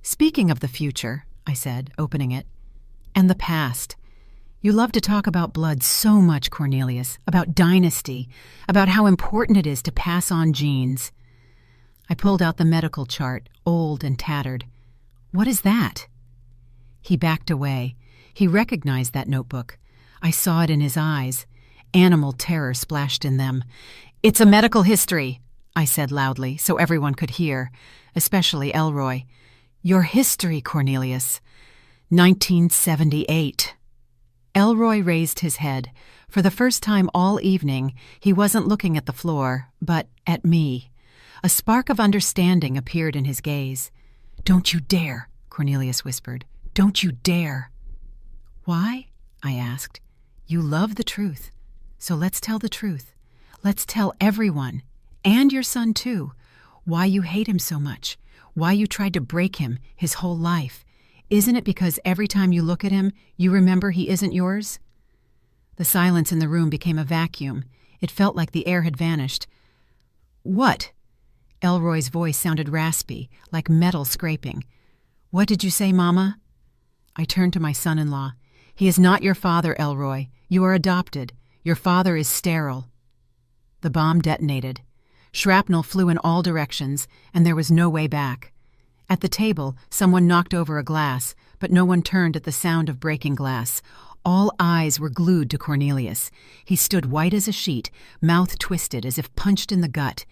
"Speaking of the future," I said, opening it, "and the past. You love to talk about blood so much, Cornelius, about dynasty, about how important it is to pass on genes." I pulled out the medical chart, old and tattered. "What is that?" He backed away. He recognized that notebook. I saw it in his eyes. Animal terror splashed in them. "It's a medical history," I said loudly so everyone could hear, especially Elroy. "Your history, Cornelius. 1978. Elroy raised his head. For the first time all evening, he wasn't looking at the floor, but at me. A spark of understanding appeared in his gaze. "Don't you dare," Cornelius whispered. "Don't you dare." "Why?" I asked. "You love the truth. So let's tell the truth. Let's tell everyone, and your son too, why you hate him so much, why you tried to break him his whole life. Isn't it because every time you look at him, you remember he isn't yours?" The silence in the room became a vacuum. It felt like the air had vanished. "What?" Elroy's voice sounded raspy, like metal scraping. "What did you say, Mama?" I turned to my son-in-law. "He is not your father, Elroy. You are adopted. Your father is sterile." The bomb detonated. Shrapnel flew in all directions, and there was no way back. At the table, someone knocked over a glass, but no one turned at the sound of breaking glass. All eyes were glued to Cornelius. He stood white as a sheet, mouth twisted as if punched in the gut.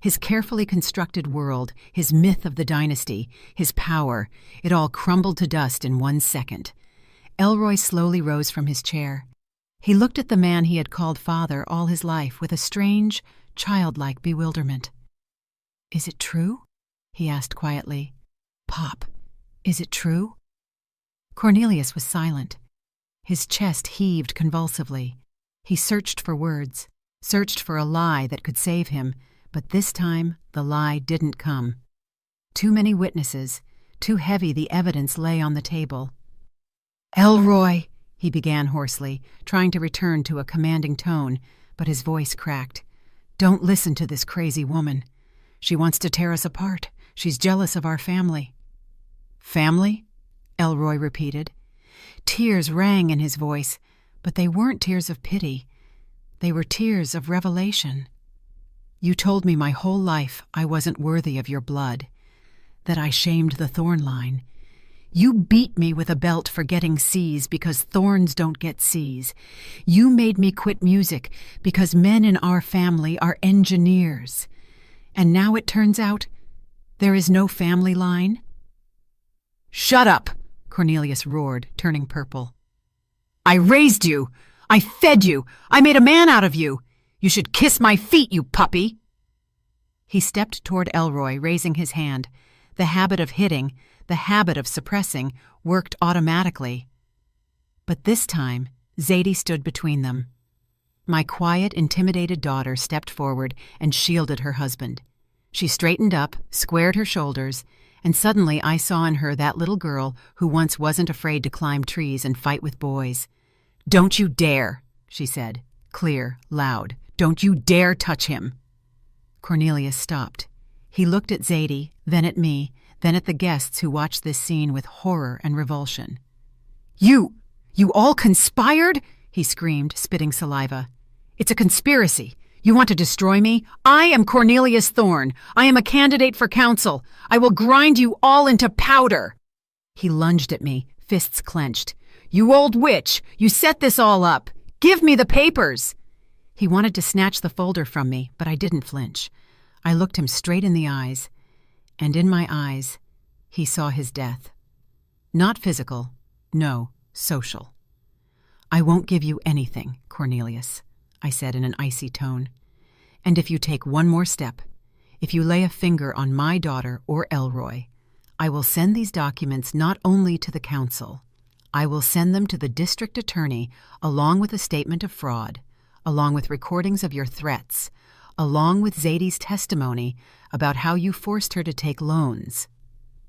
His carefully constructed world, his myth of the dynasty, his power, it all crumbled to dust in 1 second. Elroy slowly rose from his chair. He looked at the man he had called father all his life with a strange, childlike bewilderment. "Is it true?" he asked quietly. "Pop, is it true?" Cornelius was silent. His chest heaved convulsively. He searched for words, searched for a lie that could save him, but this time the lie didn't come. Too many witnesses, too heavy the evidence lay on the table. "Elroy," he began hoarsely, trying to return to a commanding tone, but his voice cracked. "Don't listen to this crazy woman. She wants to tear us apart. She's jealous of our family." "Family?" Elroy repeated. Tears rang in his voice, but they weren't tears of pity. They were tears of revelation. "You told me my whole life I wasn't worthy of your blood, that I shamed the Thorne line. You beat me with a belt for getting C's because Thornes don't get C's. You made me quit music because men in our family are engineers. And now it turns out there is no family line?" "Shut up!" Cornelius roared, turning purple. "I raised you! I fed you! I made a man out of you! You should kiss my feet, you puppy!" He stepped toward Elroy, raising his hand. The habit of hitting, the habit of suppressing, worked automatically. But this time, Zadie stood between them. My quiet, intimidated daughter stepped forward and shielded her husband. She straightened up, squared her shoulders, and suddenly I saw in her that little girl who once wasn't afraid to climb trees and fight with boys. "Don't you dare," she said, clear, loud. "Don't you dare touch him." Cornelius stopped. He looked at Zadie, then at me, then at the guests who watched this scene with horror and revulsion. You all conspired?" he screamed, spitting saliva. "It's a conspiracy. You want to destroy me? I am Cornelius Thorne. I am a candidate for council. I will grind you all into powder." He lunged at me, fists clenched. "You old witch! You set this all up! Give me the papers!" He wanted to snatch the folder from me, but I didn't flinch. I looked him straight in the eyes, and in my eyes, he saw his death. Not physical, no, social. "I won't give you anything, Cornelius," I said in an icy tone. "And if you take one more step, if you lay a finger on my daughter or Elroy, I will send these documents not only to the council, I will send them to the district attorney along with a statement of fraud, along with recordings of your threats, along with Zadie's testimony about how you forced her to take loans."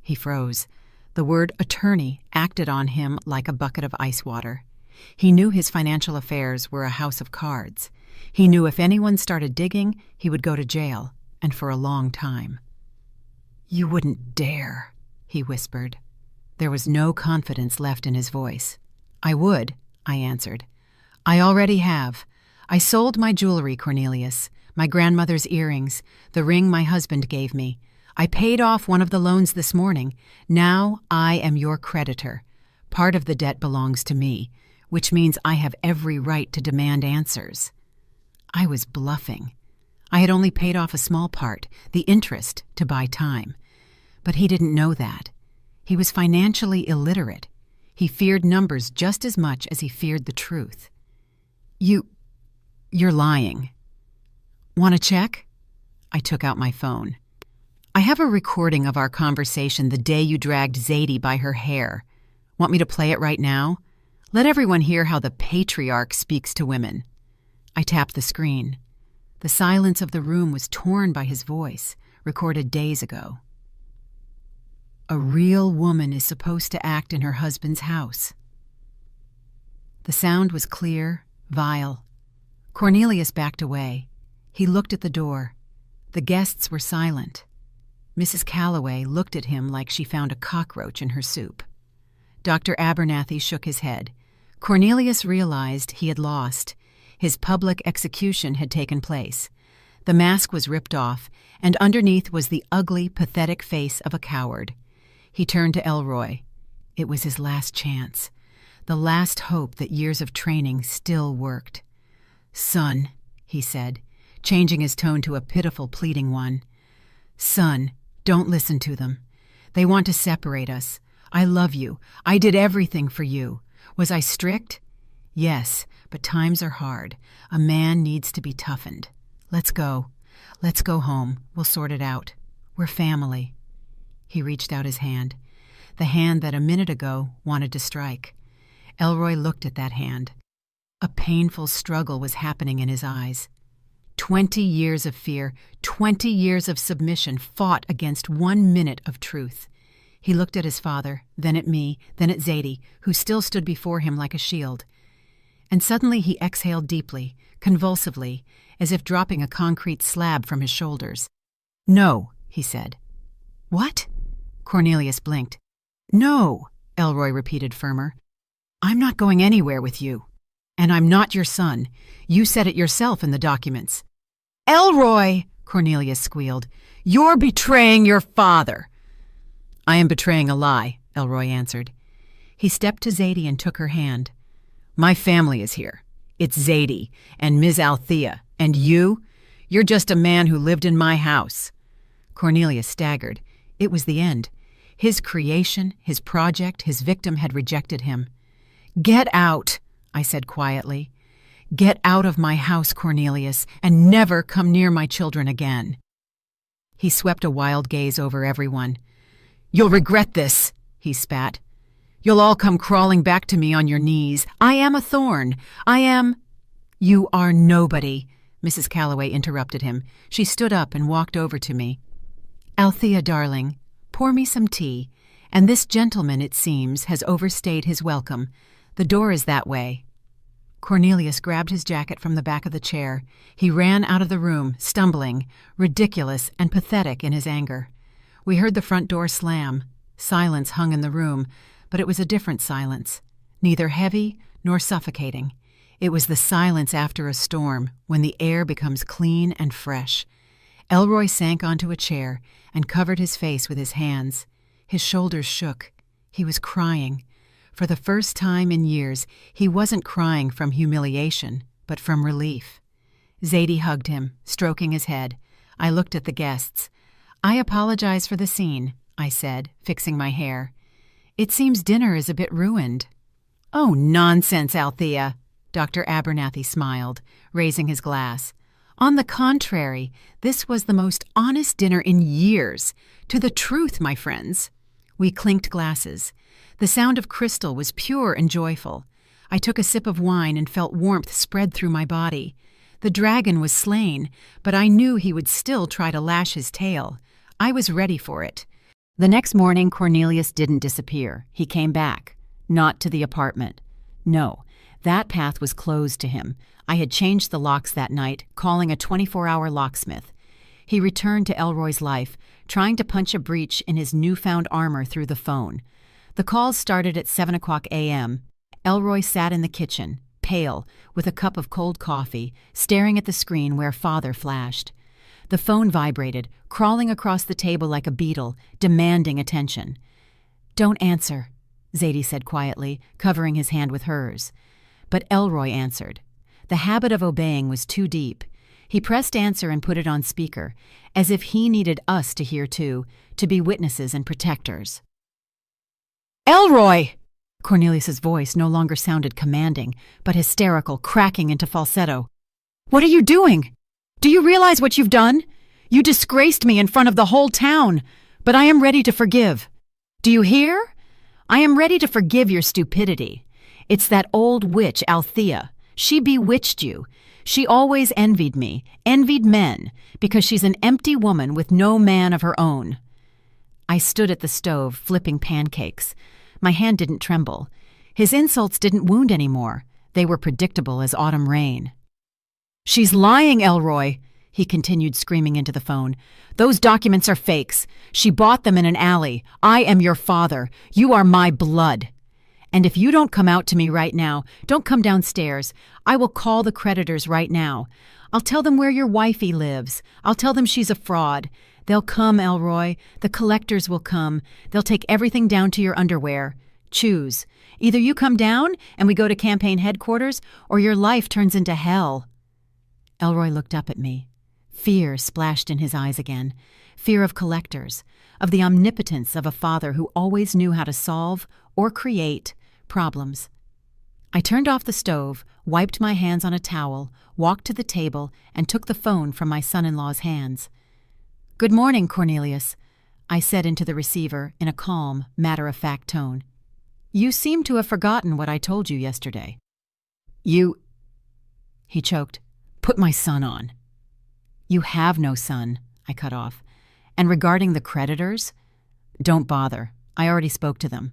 He froze. The word attorney acted on him like a bucket of ice water. He knew his financial affairs were a house of cards. He knew if anyone started digging, he would go to jail, and for a long time. "You wouldn't dare," he whispered. There was no confidence left in his voice. "I would," I answered. "I already have. I sold my jewelry, Cornelius, my grandmother's earrings, the ring my husband gave me. I paid off one of the loans this morning. Now I am your creditor. Part of the debt belongs to me, which means I have every right to demand answers." I was bluffing. I had only paid off a small part, the interest, to buy time. But he didn't know that. He was financially illiterate. He feared numbers just as much as he feared the truth. You're lying." "Want to check?" I took out my phone. "I have a recording of our conversation the day you dragged Zadie by her hair. Want me to play it right now? Let everyone hear how the patriarch speaks to women." I tapped the screen. The silence of the room was torn by his voice, recorded days ago. "A real woman is supposed to act in her husband's house." The sound was clear, vile. Cornelius backed away. He looked at the door. The guests were silent. Mrs. Calloway looked at him like she found a cockroach in her soup. Dr. Abernathy shook his head. Cornelius realized he had lost. His public execution had taken place. The mask was ripped off, and underneath was the ugly, pathetic face of a coward. He turned to Elroy. It was his last chance, the last hope that years of training still worked. "Son," he said, changing his tone to a pitiful, pleading one. "Son, don't listen to them. They want to separate us. I love you. I did everything for you. Was I strict? Yes, but times are hard. A man needs to be toughened. Let's go. Let's go home. We'll sort it out. We're family." He reached out his hand, the hand that a minute ago wanted to strike. Elroy looked at that hand. A painful struggle was happening in his eyes. 20 years of fear, 20 years of submission fought against 1 minute of truth. He looked at his father, then at me, then at Zadie, who still stood before him like a shield. And suddenly he exhaled deeply, convulsively, as if dropping a concrete slab from his shoulders. "No," he said. "What?" Cornelius blinked. "No," Elroy repeated firmer. "I'm not going anywhere with you. And I'm not your son. You said it yourself in the documents." "Elroy!" Cornelius squealed. "You're betraying your father." "I am betraying a lie," Elroy answered. He stepped to Zadie and took her hand. "My family is here. It's Zadie and Ms. Althea. And you're just a man who lived in my house." Cornelius staggered. It was the end. His creation, his project, his victim had rejected him. "Get out," I said quietly. "Get out of my house, Cornelius, and never come near my children again." He swept a wild gaze over everyone. "You'll regret this," he spat. "You'll all come crawling back to me on your knees. I am a thorn. I am—" "You are nobody," Mrs. Calloway interrupted him. She stood up and walked over to me. "Althea, darling, pour me some tea. And this gentleman, it seems, has overstayed his welcome. The door is that way." Cornelius grabbed his jacket from the back of the chair. He ran out of the room, stumbling, ridiculous and pathetic in his anger. We heard the front door slam. Silence hung in the room, but it was a different silence. neither heavy nor suffocating. It was the silence after a storm, when the air becomes clean and fresh. Elroy sank onto a chair and covered his face with his hands. His shoulders shook. He was crying. For the first time in years, he wasn't crying from humiliation, but from relief. Zadie hugged him, stroking his head. I looked at the guests. "I apologize for the scene," I said, fixing my hair. "It seems dinner is a bit ruined." "Oh, nonsense, Althea," Dr. Abernathy smiled, raising his glass. "On the contrary, this was the most honest dinner in years. To the truth, my friends." We clinked glasses. The sound of crystal was pure and joyful. I took a sip of wine and felt warmth spread through my body. The dragon was slain, but I knew he would still try to lash his tail. I was ready for it. The next morning, Cornelius didn't disappear. He came back. Not to the apartment. No, that path was closed to him. I had changed the locks that night, calling a 24-hour locksmith. He returned to Elroy's life, trying to punch a breach in his newfound armor through the phone. The calls started at 7 o'clock a.m. Elroy sat in the kitchen, pale, with a cup of cold coffee, staring at the screen where Father flashed. The phone vibrated, crawling across the table like a beetle, demanding attention. "Don't answer," Zadie said quietly, covering his hand with hers. But Elroy answered. The habit of obeying was too deep. He pressed answer and put it on speaker, as if he needed us to hear too, to be witnesses and protectors. "Elroy!" Cornelius's voice no longer sounded commanding, but hysterical, cracking into falsetto. "What are you doing? Do you realize what you've done? You disgraced me in front of the whole town, but I am ready to forgive. Do you hear? I am ready to forgive your stupidity. It's that old witch, Althea. She bewitched you. She always envied me, envied men, because she's an empty woman with no man of her own." I stood at the stove, flipping pancakes. My hand didn't tremble. His insults didn't wound anymore. They were predictable as autumn rain. "She's lying, Elroy," he continued, screaming into the phone. "Those documents are fakes. She bought them in an alley. I am your father. You are my blood. And if you don't come out to me right now, don't come downstairs, I will call the creditors right now. I'll tell them where your wifey lives. I'll tell them she's a fraud. They'll come, Elroy. The collectors will come. They'll take everything down to your underwear. Choose. Either you come down and we go to campaign headquarters, or your life turns into hell." Elroy looked up at me. Fear splashed in his eyes again. Fear of collectors, of the omnipotence of a father who always knew how to solve or create problems. I turned off the stove, wiped my hands on a towel, walked to the table, and took the phone from my son-in-law's hands. "Good morning, Cornelius," I said into the receiver in a calm, matter-of-fact tone. "You seem to have forgotten what I told you yesterday." "You—" he choked. "Put my son on." "You have no son," I cut off. "And regarding the creditors, don't bother. I already spoke to them."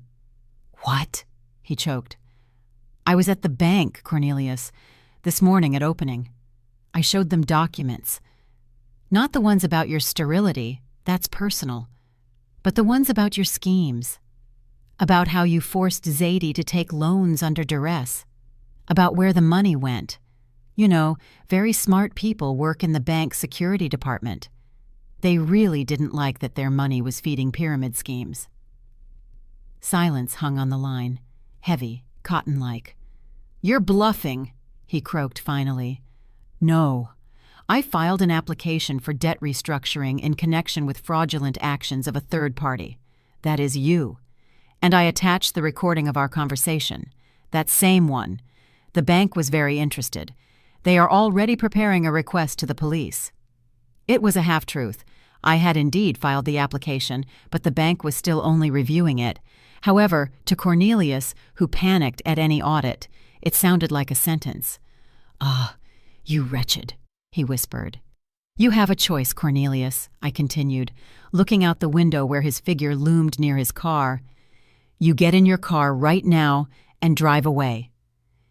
"What?" he choked. "I was at the bank, Cornelius, this morning at opening. I showed them documents. Not the ones about your sterility, that's personal, but the ones about your schemes. About how you forced Zadie to take loans under duress. About where the money went. You know, very smart people work in the bank's security department. They really didn't like that their money was feeding pyramid schemes." Silence hung on the line, heavy, cotton-like. "You're bluffing," he croaked finally. "No. I filed an application for debt restructuring in connection with fraudulent actions of a third party. That is you. And I attached the recording of our conversation. That same one. The bank was very interested. They are already preparing a request to the police." It was a half-truth. I had indeed filed the application, but the bank was still only reviewing it. However, to Cornelius, who panicked at any audit, it sounded like a sentence. "Ah, you wretched," he whispered. "You have a choice, Cornelius," I continued, looking out the window where his figure loomed near his car. "You get in your car right now and drive away.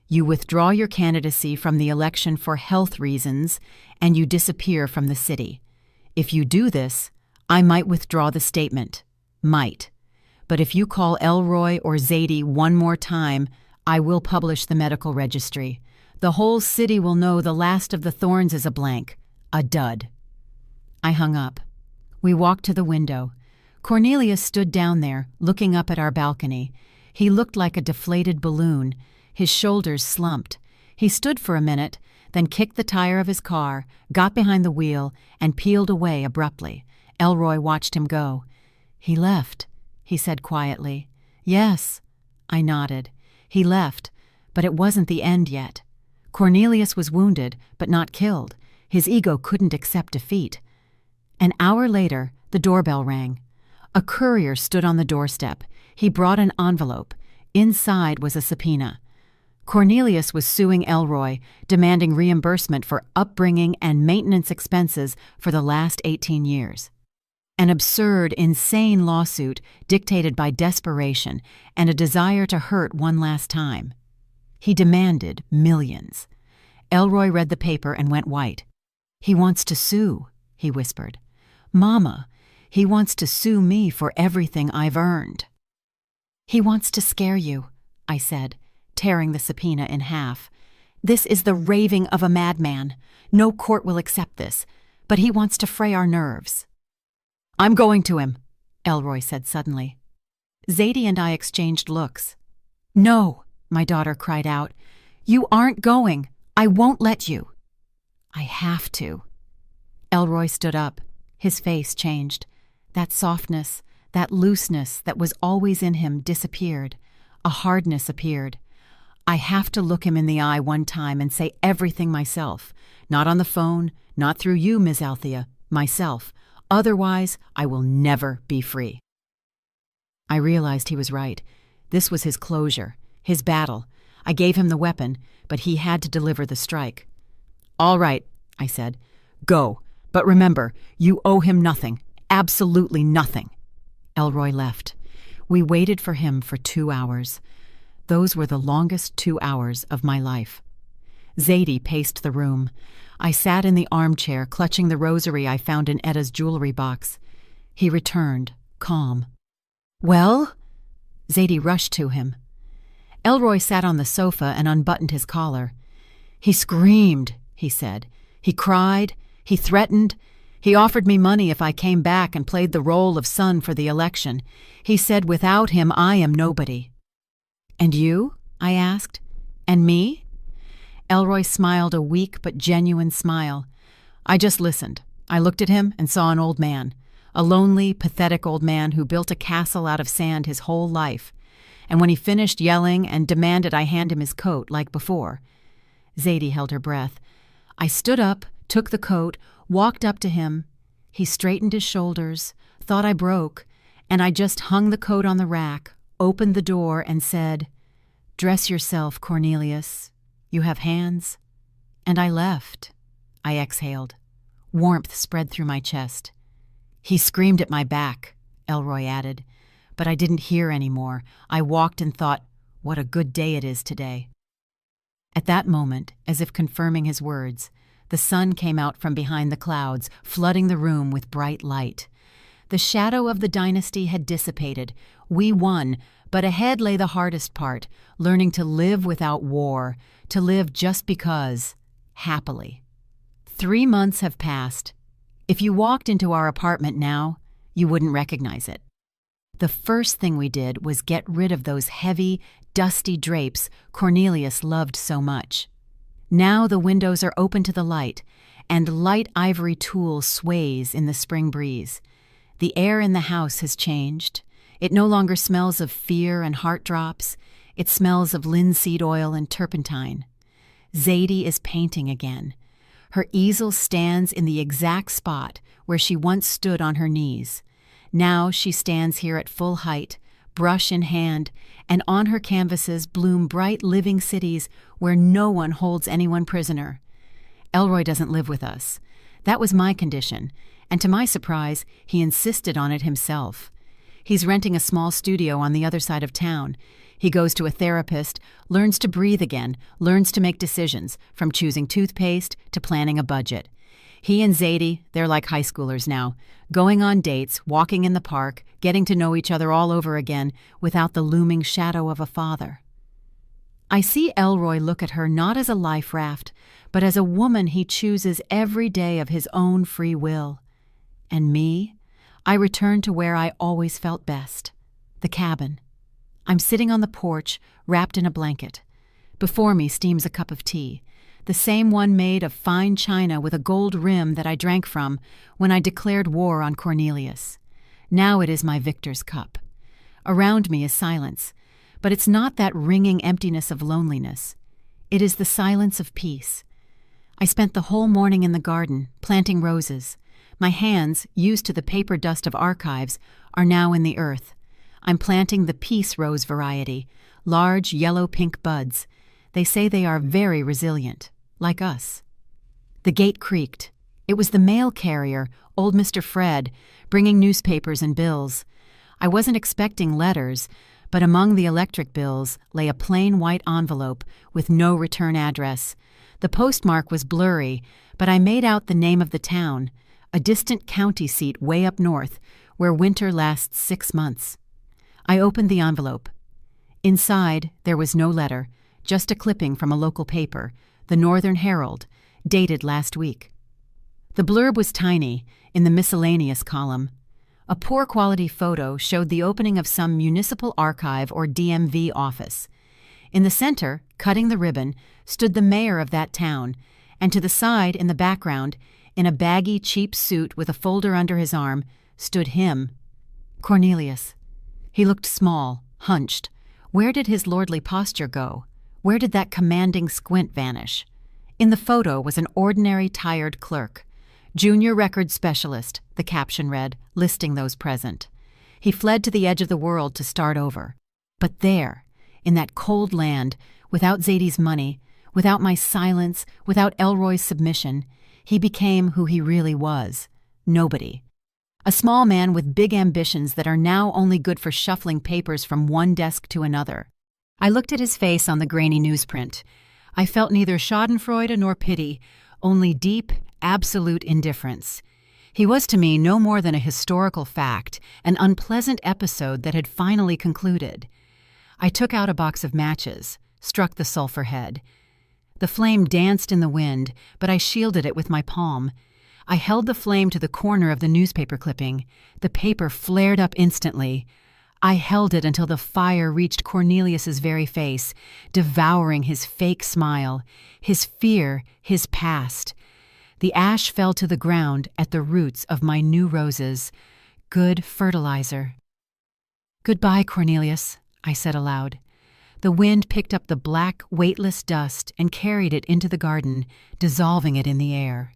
You withdraw your candidacy from the election for health reasons, and you disappear from the city. If you do this, I might withdraw the statement. Might. But if you call Elroy or Zadie one more time, I will publish the medical registry. The whole city will know the last of the Thorns is a blank, a dud." I hung up. We walked to the window. Cornelius stood down there, looking up at our balcony. He looked like a deflated balloon. His shoulders slumped. He stood for a minute, then kicked the tire of his car, got behind the wheel, and peeled away abruptly. Elroy watched him go. "He left," he said quietly. "Yes." I nodded. "He left, but it wasn't the end yet. Cornelius was wounded, but not killed. His ego couldn't accept defeat." An hour later, the doorbell rang. A courier stood on the doorstep. He brought an envelope. Inside was a subpoena. Cornelius was suing Elroy, demanding reimbursement for upbringing and maintenance expenses for the last 18 years. An absurd, insane lawsuit dictated by desperation and a desire to hurt one last time. He demanded millions. Elroy read the paper and went white. "He wants to sue," he whispered. "Mama, he wants to sue me for everything I've earned." "He wants to scare you," I said, tearing the subpoena in half. "This is the raving of a madman. No court will accept this, but he wants to fray our nerves." "I'm going to him," Elroy said suddenly. Zadie and I exchanged looks. "No," my daughter cried out. "You aren't going. I won't let you." "I have to." Elroy stood up. His face changed. That softness, that looseness that was always in him disappeared. A hardness appeared. "I have to look him in the eye one time and say everything myself. Not on the phone, not through you, Ms. Althea. Myself. Otherwise, I will never be free." I realized he was right. This was his closure, his battle. I gave him the weapon, but he had to deliver the strike. "All right," I said. "Go. But remember, you owe him nothing. Absolutely nothing." Elroy left. We waited for him for 2 hours. Those were the longest 2 hours of my life. Zadie paced the room. I sat in the armchair, clutching the rosary I found in Etta's jewelry box. He returned, calm. "Well?" Zadie rushed to him. Elroy sat on the sofa and unbuttoned his collar. "He screamed," he said. "He cried. He threatened. He offered me money if I came back and played the role of son for the election. He said without him I am nobody." "And you?" I asked. "And me?" Elroy smiled a weak but genuine smile. "I just listened. I looked at him and saw an old man. A lonely, pathetic old man who built a castle out of sand his whole life. And when he finished yelling and demanded I hand him his coat like before." Zadie held her breath. "I stood up, took the coat, walked up to him. He straightened his shoulders, thought I broke, and I just hung the coat on the rack, opened the door, and said, 'Dress yourself, Cornelius. You have hands.' And I left." I exhaled. Warmth spread through my chest. "He screamed at my back," Elroy added. "But I didn't hear any more. I walked and thought, what a good day it is today." At that moment, as if confirming his words, the sun came out from behind the clouds, flooding the room with bright light. The shadow of the dynasty had dissipated. We won, but ahead lay the hardest part, learning to live without war, to live just because, happily. 3 months have passed. If you walked into our apartment now, you wouldn't recognize it. The first thing we did was get rid of those heavy, dusty drapes Cornelius loved so much. Now the windows are open to the light, and light ivory tulle sways in the spring breeze. The air in the house has changed. It no longer smells of fear and heart drops. It smells of linseed oil and turpentine. Zadie is painting again. Her easel stands in the exact spot where she once stood on her knees. Now she stands here at full height, brush in hand, and on her canvases bloom bright living cities where no one holds anyone prisoner. Elroy doesn't live with us. That was my condition, and to my surprise, he insisted on it himself. He's renting a small studio on the other side of town. He goes to a therapist, learns to breathe again, learns to make decisions, from choosing toothpaste to planning a budget. He and Zadie, they're like high schoolers now, going on dates, walking in the park, getting to know each other all over again without the looming shadow of a father. I see Elroy look at her not as a life raft, but as a woman he chooses every day of his own free will. And me? I return to where I always felt best, the cabin. I'm sitting on the porch, wrapped in a blanket. Before me steams a cup of tea, the same one made of fine china with a gold rim that I drank from when I declared war on Cornelius. Now it is my victor's cup. Around me is silence, but it's not that ringing emptiness of loneliness. It is the silence of peace. I spent the whole morning in the garden, planting roses. My hands, used to the paper dust of archives, are now in the earth. I'm planting the peace rose variety, large yellow-pink buds. They say they are very resilient, like us. The gate creaked. It was the mail carrier, old Mr. Fred, bringing newspapers and bills. I wasn't expecting letters, but among the electric bills lay a plain white envelope with no return address. The postmark was blurry, but I made out the name of the town, a distant county seat way up north, where winter lasts 6 months. I opened the envelope. Inside, there was no letter, just a clipping from a local paper, the Northern Herald, dated last week. The blurb was tiny, in the miscellaneous column. A poor-quality photo showed the opening of some municipal archive or DMV office. In the center, cutting the ribbon, stood the mayor of that town, and to the side, in the background, in a baggy, cheap suit with a folder under his arm, stood him, Cornelius. He looked small, hunched. Where did his lordly posture go? Where did that commanding squint vanish? In the photo was an ordinary, tired clerk. Junior record specialist, the caption read, listing those present. He fled to the edge of the world to start over. But there, in that cold land, without Zadie's money, without my silence, without Elroy's submission, he became who he really was, nobody. A small man with big ambitions that are now only good for shuffling papers from one desk to another. I looked at his face on the grainy newsprint. I felt neither schadenfreude nor pity, only deep, absolute indifference. He was to me no more than a historical fact, an unpleasant episode that had finally concluded. I took out a box of matches, struck the sulfur head. The flame danced in the wind, but I shielded it with my palm. I held the flame to the corner of the newspaper clipping. The paper flared up instantly. I held it until the fire reached Cornelius's very face, devouring his fake smile, his fear, his past. The ash fell to the ground at the roots of my new roses. Good fertilizer. "Goodbye, Cornelius," I said aloud. The wind picked up the black, weightless dust and carried it into the garden, dissolving it in the air.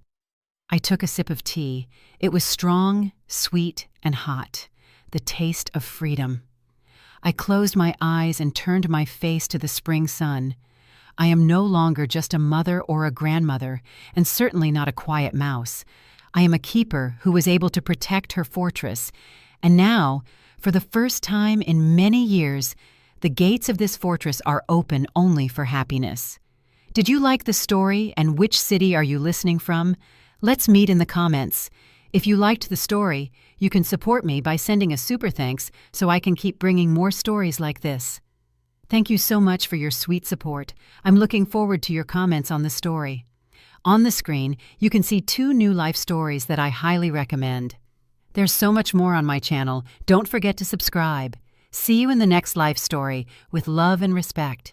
I took a sip of tea. It was strong, sweet, and hot, the taste of freedom. I closed my eyes and turned my face to the spring sun. I am no longer just a mother or a grandmother, and certainly not a quiet mouse. I am a keeper who was able to protect her fortress, and now, for the first time in many years, the gates of this fortress are open only for happiness. Did you like the story, and which city are you listening from? Let's meet in the comments. If you liked the story, you can support me by sending a super thanks so I can keep bringing more stories like this. Thank you so much for your sweet support. I'm looking forward to your comments on the story. On the screen, you can see 2 new life stories that I highly recommend. There's so much more on my channel. Don't forget to subscribe. See you in the next life story with love and respect.